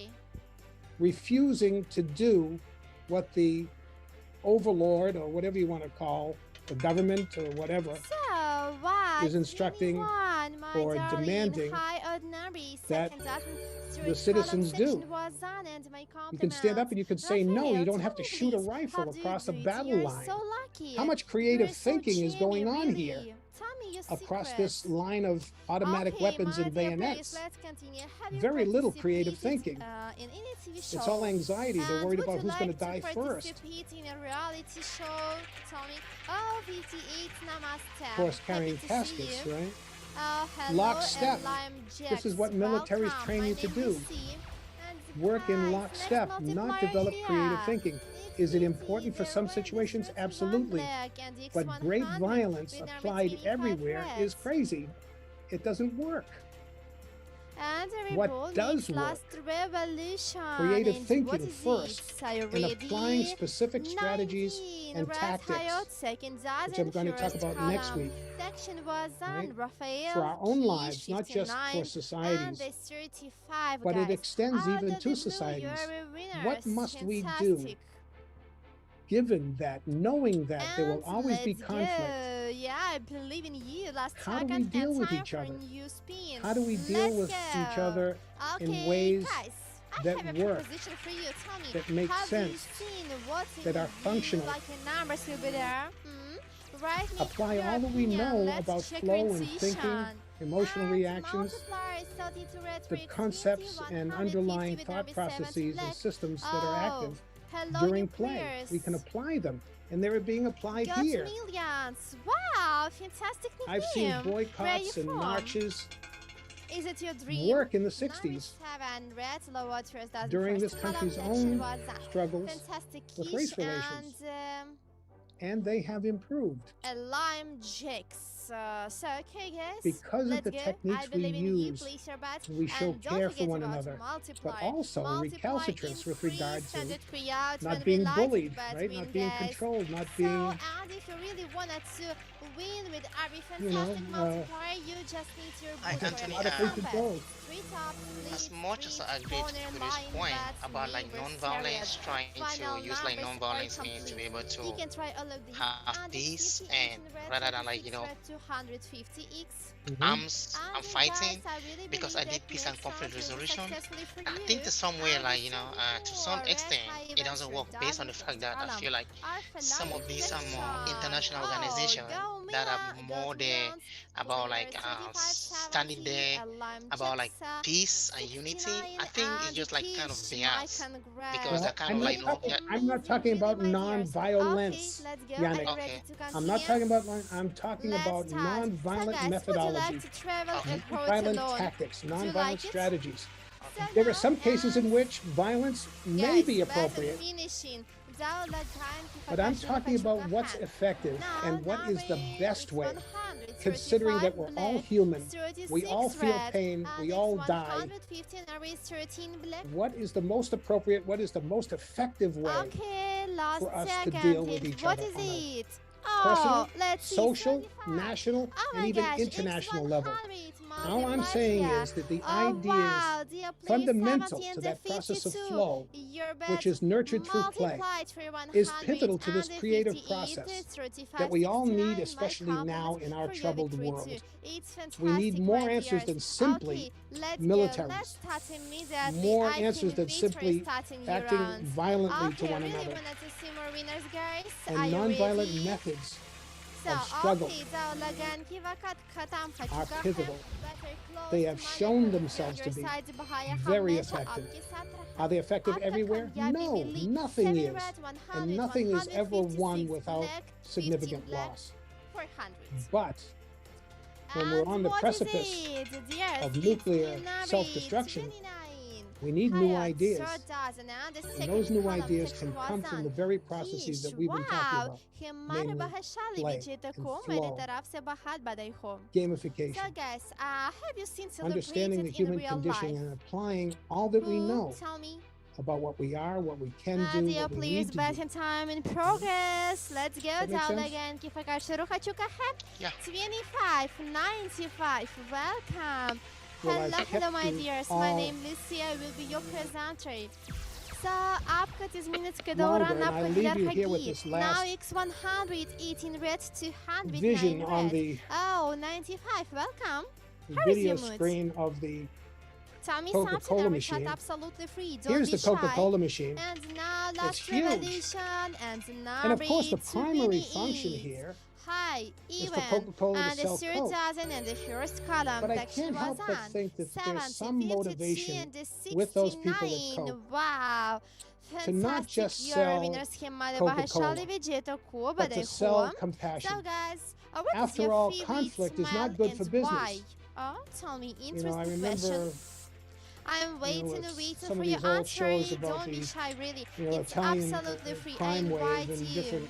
refusing to do what the overlord, or whatever you want to call the government or whatever, So what is instructing or demanding that the citizens do. You can stand up and you can say no. You don't have to shoot a rifle across a battle line. How much creative thinking is going on here across this line of automatic weapons and bayonets? Very little creative thinking. It's all anxiety. They're worried about who's going to die first. Of course, carrying caskets, right? Lockstep. This is what militaries train you to do. Work in lockstep, not develop creative thinking. Is it important for some situations? Absolutely. But great violence applied everywhere is crazy. It doesn't work. What does work? Creative thinking first, and applying specific strategies and tactics, which I'm going to talk about next week, right? For our own lives, not just for societies, but it extends even to societies. What must we do, given that, knowing that there will always be conflict? Yeah, I believe in you. How do we deal with each other? How do we deal with each other in ways that work, that make sense, that are functional? Apply all that we know about flow and thinking, emotional reactions, the concepts and underlying thought processes and systems that are active during play. We can apply them, and they're being applied here. Millions. Wow, fantastic nickname. I've seen boycotts and marches Is it your dream? work in the 60s during this country's own struggles with race relations, and they have improved. A lime jakes. So okay guys, Because of let's the go. techniques I we believe in you. use, Place your bet. we show And don't care for forget one about another, multiply. but also Multiply recalcitrance is with free, regard send to it free out when not we being like bullied, to right? win, Not being guys. controlled, not So, being, and if you really wanted to win with every fantastic multiplier, you just need your I book Anthony, for not your a control. Three top, As lead, much as three I agree corner to this line point bets, about like reverse non-violence, period. trying Final to use like numbers non-violence are means to be able complete. to You can try all of these. have And peace, it's and 50 rather than like, you know, 250x. I'm And fighting, guys, I really because believe I did that peace and next conflict round will be resolution. successfully for I you. think there's some way And like, you know, to some more extent, red it doesn't work based on the fact that I feel like some of these are more international organizations that are more there about like standing there about like peace and unity. I think it's just like kind of bias, because Well, they're kind I'm of like, not, no, yeah, I'm not talking about non-violence, Yannick. okay. I'm not talking about, I'm talking about non-violent methodology, violent tactics, non-violent strategies. There are some cases in which violence may be appropriate, but I'm talking about what's effective and what is the best way, considering that we're all human, we all feel pain, we all die. What is the most appropriate, what is the most effective way for us to deal with each other on a personal, social, national, and even international level? All I'm saying is that the idea is fundamental to that process of flow, which is nurtured through play, is pivotal to this creative process that we all need, especially now in our troubled world. We need more answers than simply militaries, more answers than simply acting violently to one another, and non-violent methods of struggle are pivotal. They have shown themselves to be very effective. Are they effective everywhere? No, nothing is. And nothing is ever won without significant loss. But when we're on the precipice of nuclear self-destruction, we need new ideas. And those new ideas can come from the very processes that we've been talking about, namely play and flow, gamification, understanding the human condition and applying all that we know about what we are, what we can do, what we need to do. Time in progress. Let's go. That makes sense? Again. Yeah. 2595. Welcome. Well, I've Hello, kept my you dears. all My name is Lucia. I will be your presenter. So, आपका 10 minutes के longer, दौरान and I आपको leave हिदायत you here with होगी. this Now last it's 118 red, 209 vision on red. the Oh, 95. Welcome. video screen of the Tell me Coca-Cola something. I will machine. chat absolutely free. Don't Here's be the Coca-Cola shy. machine. And now It's last huge. revolution. And now And of course, the read primary 28. function here High, is even, for Coca-Cola to and the sell third Coke. dozen and the first column. But I section can't help was but on. think that 70, there's some 52, motivation and the with those people at 69. Coke Wow. to not just sell Coca-Cola, but to sell So compassion. guys, what is After your all, favorite conflict is smell not good for and business. why? Oh, tell me, You know, interesting I question. remember I'm waiting, it's waiting some for of your these old answer. shows about Don't be the, shy, really. you know, It's Italian absolutely free. I crime invite wave and you. different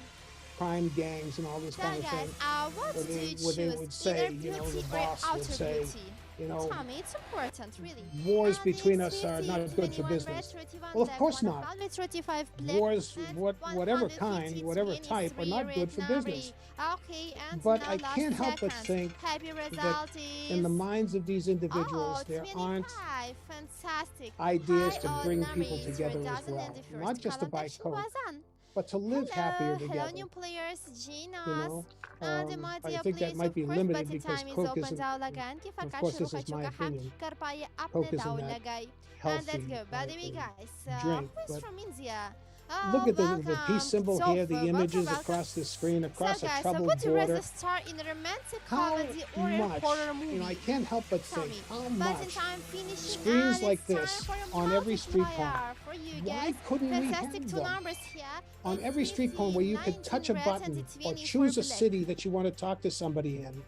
crime gangs and all this So kind of guys, thing. what where do you where they choose? would say, Either you know, beauty the or boss would outer say, beauty? you know, Tell me, it's important, really. wars And between it's us are 50, not good for 21 business. red, 31 Well, of black, course not. 135 black, Wars, and whatever 150 kind, whatever type, are 23 not good red for nari. business. Okay, and But now I last can't help but seconds. think Happy that result is in the minds of these individuals, oh, there 25. aren't Fantastic. ideas High to on bring nari people is together red as dozen well. and the first Not just to column buy section Coke, was on. but to live happier Hello, together. new players, join us. You know, And my I dear, think that please, might of be course, limited but because time is Coke open isn't, down again. of course this is my opinion, Coke isn't that And let's healthy go. By the way, guys, drink, who is but from India? look at the Welcome. peace symbol here, the Sofa, images welcome. across the screen, across So a guys, troubled would you rather border. star in a romantic How comedy or a much, horror movie? you know, I can't help but Tell think, me. how But much since I'm finishing, screens and like it's time this for a on every street multiplier corner, for you why guys. couldn't we Fantastic have two them numbers here. on It's every street 50, corner where you could 19 touch a red, button and or 24 choose a black. city that you want to talk to somebody in?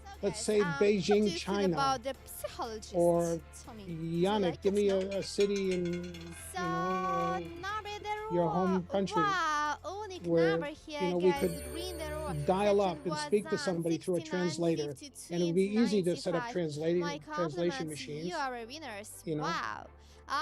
So Let's guys, say what do Beijing, you feel China, about the psychologist? or Tell me. Do you Yannick, like give it? me No? a city in, you So, know, number the your row. home country Wow, unique where, number here, you know, we guys. could Read the row. dial Section up and was speak to on somebody through a 69, translator, 52, and it would be easy to set up 95. translation My translation compliments, machines. you are a winners. you know. Wow.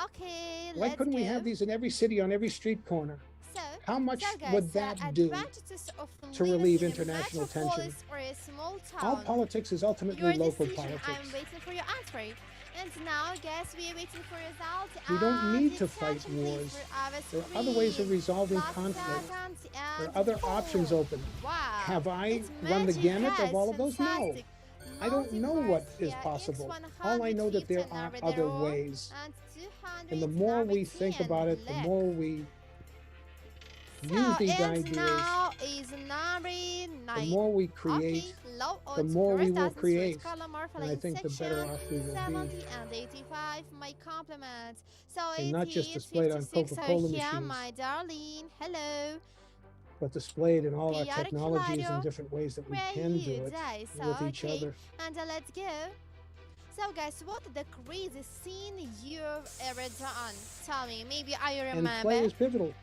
Okay, Why let's couldn't we go. have these in every city, on every street corner? So, How much so guys, would that do advantages of to living relieve in a international tension? metropolis or a small All town? politics is ultimately Your local decision. politics. I'm waiting for your answer. And now, guess we are waiting for results. We don't And need the to fight attention please wars. for our There are other ways of screen. resolving Last conflict. second There and are other four. options open. Wow. Have I It's run the magic, gamut of guys. all of those? No. Fantastic. I don't know what Multipliers is here. possible. It's All I know that there 150 are number other zero ways. and 200 And the more number we think 10 about it, the left. more we So, use these and ideas, now is number 9. the more we create, Okay, low the odds more we first will dozens, create, first column or and I flying think the better section, off we will 70 be. and 85, my compliments. So And not just 88, displayed on 56 are Coca-Cola here, machines, my darling. Hello. but displayed in all our Periodic technologies Claro, and different ways that we where can you do it die. So, with each okay, other. and let's go. So guys, what the crazy scene you've ever done? Tell me, maybe I And remember. play is pivotal.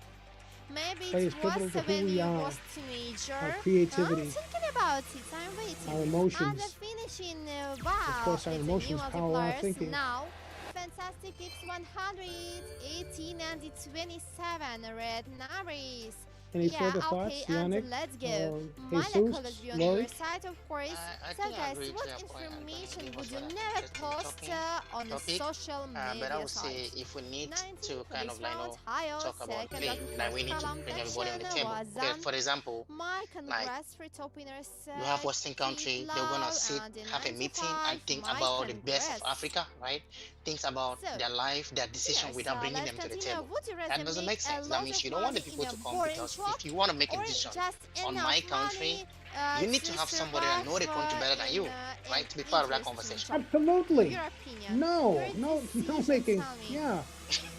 Maybe play it is pivotal was to who when we you are, was teenager. our I'm creativity, thinking about it. I'm waiting. our And emotions. the finishing, wow. Of course, our it's emotions a new power our multipliers thinking. now. Fantastic, it's 100, 18 and 27 red numbers. Any Yeah, further okay, thoughts, and Yannick? let's go. Jesus, Psychology on your Lori? side, of course. I So think I guys, agree what to your point. information It would was you one never interesting post on a topic. social But I media would say site? if we need 19 to kind of police like round, higher, talk about second, play, and like we need to column bring everybody on the section table. was Okay, on. for example, My congrats for top winners. you have Western country, they're gonna sit, have a meeting and think about the best of Africa, right? things about So, their life, their decision yes, without so bringing let's them to the continue. table. Would you rather That doesn't make make a sense. That lot means of you don't want the money in people a to come, boring because job if you want to make a or decision just on enough my country, money you need to to have somebody that know the country survive better than in you, an right? To be part of that interesting conversation. job? Absolutely. Your opinion. No, Your no decision, making, tell me. yeah.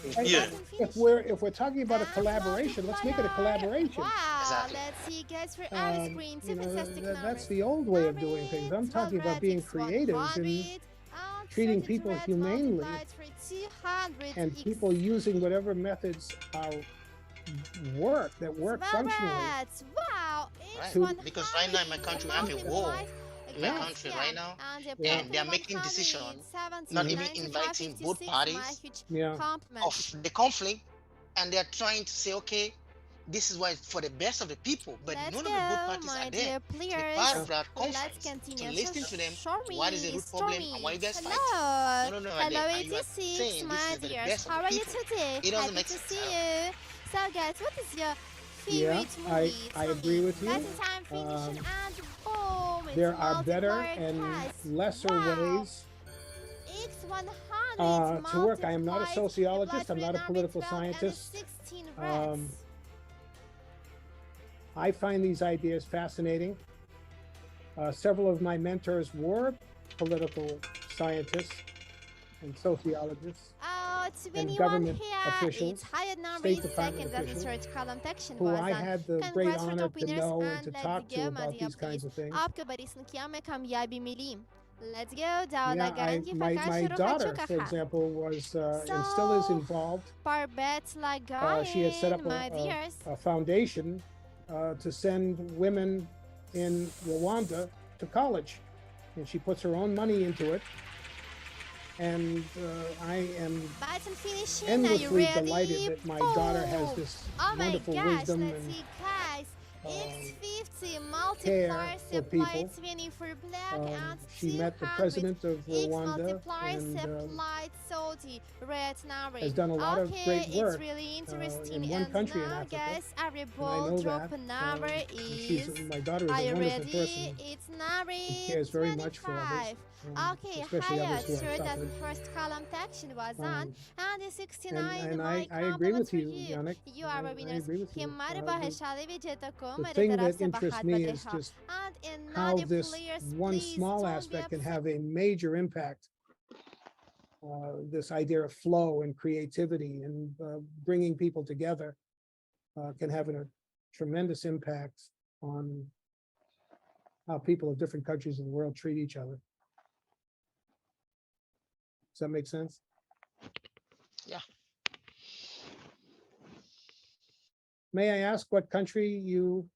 Yeah. Wasn't If finished. we're talking about a And collaboration, let's make it a multiplier. collaboration. Wow, Exactly. let's see guys for our screen. Two You know, fantastic that's numbers. the old way of doing things. I'm talking about being creative and treating people humanely and people using whatever methods are that work functionally. Wow, Right. To- Because right now in my country, we have a war in my Yeah. country right now, Yeah. and they are making decisions, not Mhm. even inviting both parties Yeah. of the conflict, and they are trying to say, okay, this is why it's for the best of the people, but Let's none go, of the both parties my are there dear to be players. part of that Let's conference, continue. to listen to them, Stormy, what is the root problem and why you guys fight. hello. None of them are Hello, there, and you are 86, saying my this is for the dears. best of How the are you people. today? It doesn't Happy make to sense see at all. you. So, guys, what is your Yeah, favorite movie? I Tell agree me. with you. Guys, it's time finishing and boom. It's There are better multiplier, and guys. lesser Wow. ways X100 to work. I am not a multiplied sociologist. by I'm not a 312 political and scientist. 16 reds. I find these ideas fascinating. Several of my mentors were political scientists and sociologists Oh, it's and 21 government here. officials, It's higher number State is Department second as officials, research column section who was I on. had the great Congrats for honor top to winners know and and to let's talk to go, about my dear, these kinds please. of things. आपके Barisan किया मैं कामयाबी मिली. Let's go. دولة Yeah, guarantee my فكر daughter, شروع for خدشوكها. example, was and still is So, involved. Barbette She had set Lagain, up my dears. a foundation to send women in Rwanda to college, and she puts her own money into it. And I am But I'm finishing. Are you endlessly ready? delighted that my daughter has Boom. this Oh my wonderful gosh, wisdom let's and see, guys. X50 multiplier care for supply people. 20 for black and She met the 200. president of X Rwanda multiplier and supplied Saudi red number. has done a lot of great work It's really interesting. in one And country in now, Africa. guys, every And I ball know drop that. number She's, is. my daughter is Are a you wonderful ready? person. It's number She cares very much for others. 25. Okay, especially higher others who are sure that suffering. the first column section was on, and the 69 And my I agree compliments with for you, you. Yannick. You are a I winner. agree with you. همه بهشاله وجهتكم The thing طرف that interests سباحات me is بدها. just And how another this players, one please small don't be aspect can upset. have a major impact. This idea of flow and creativity and bringing people together can have a tremendous impact on how people of different countries in the world treat each other. Does that make sense? Yeah. May I ask what country you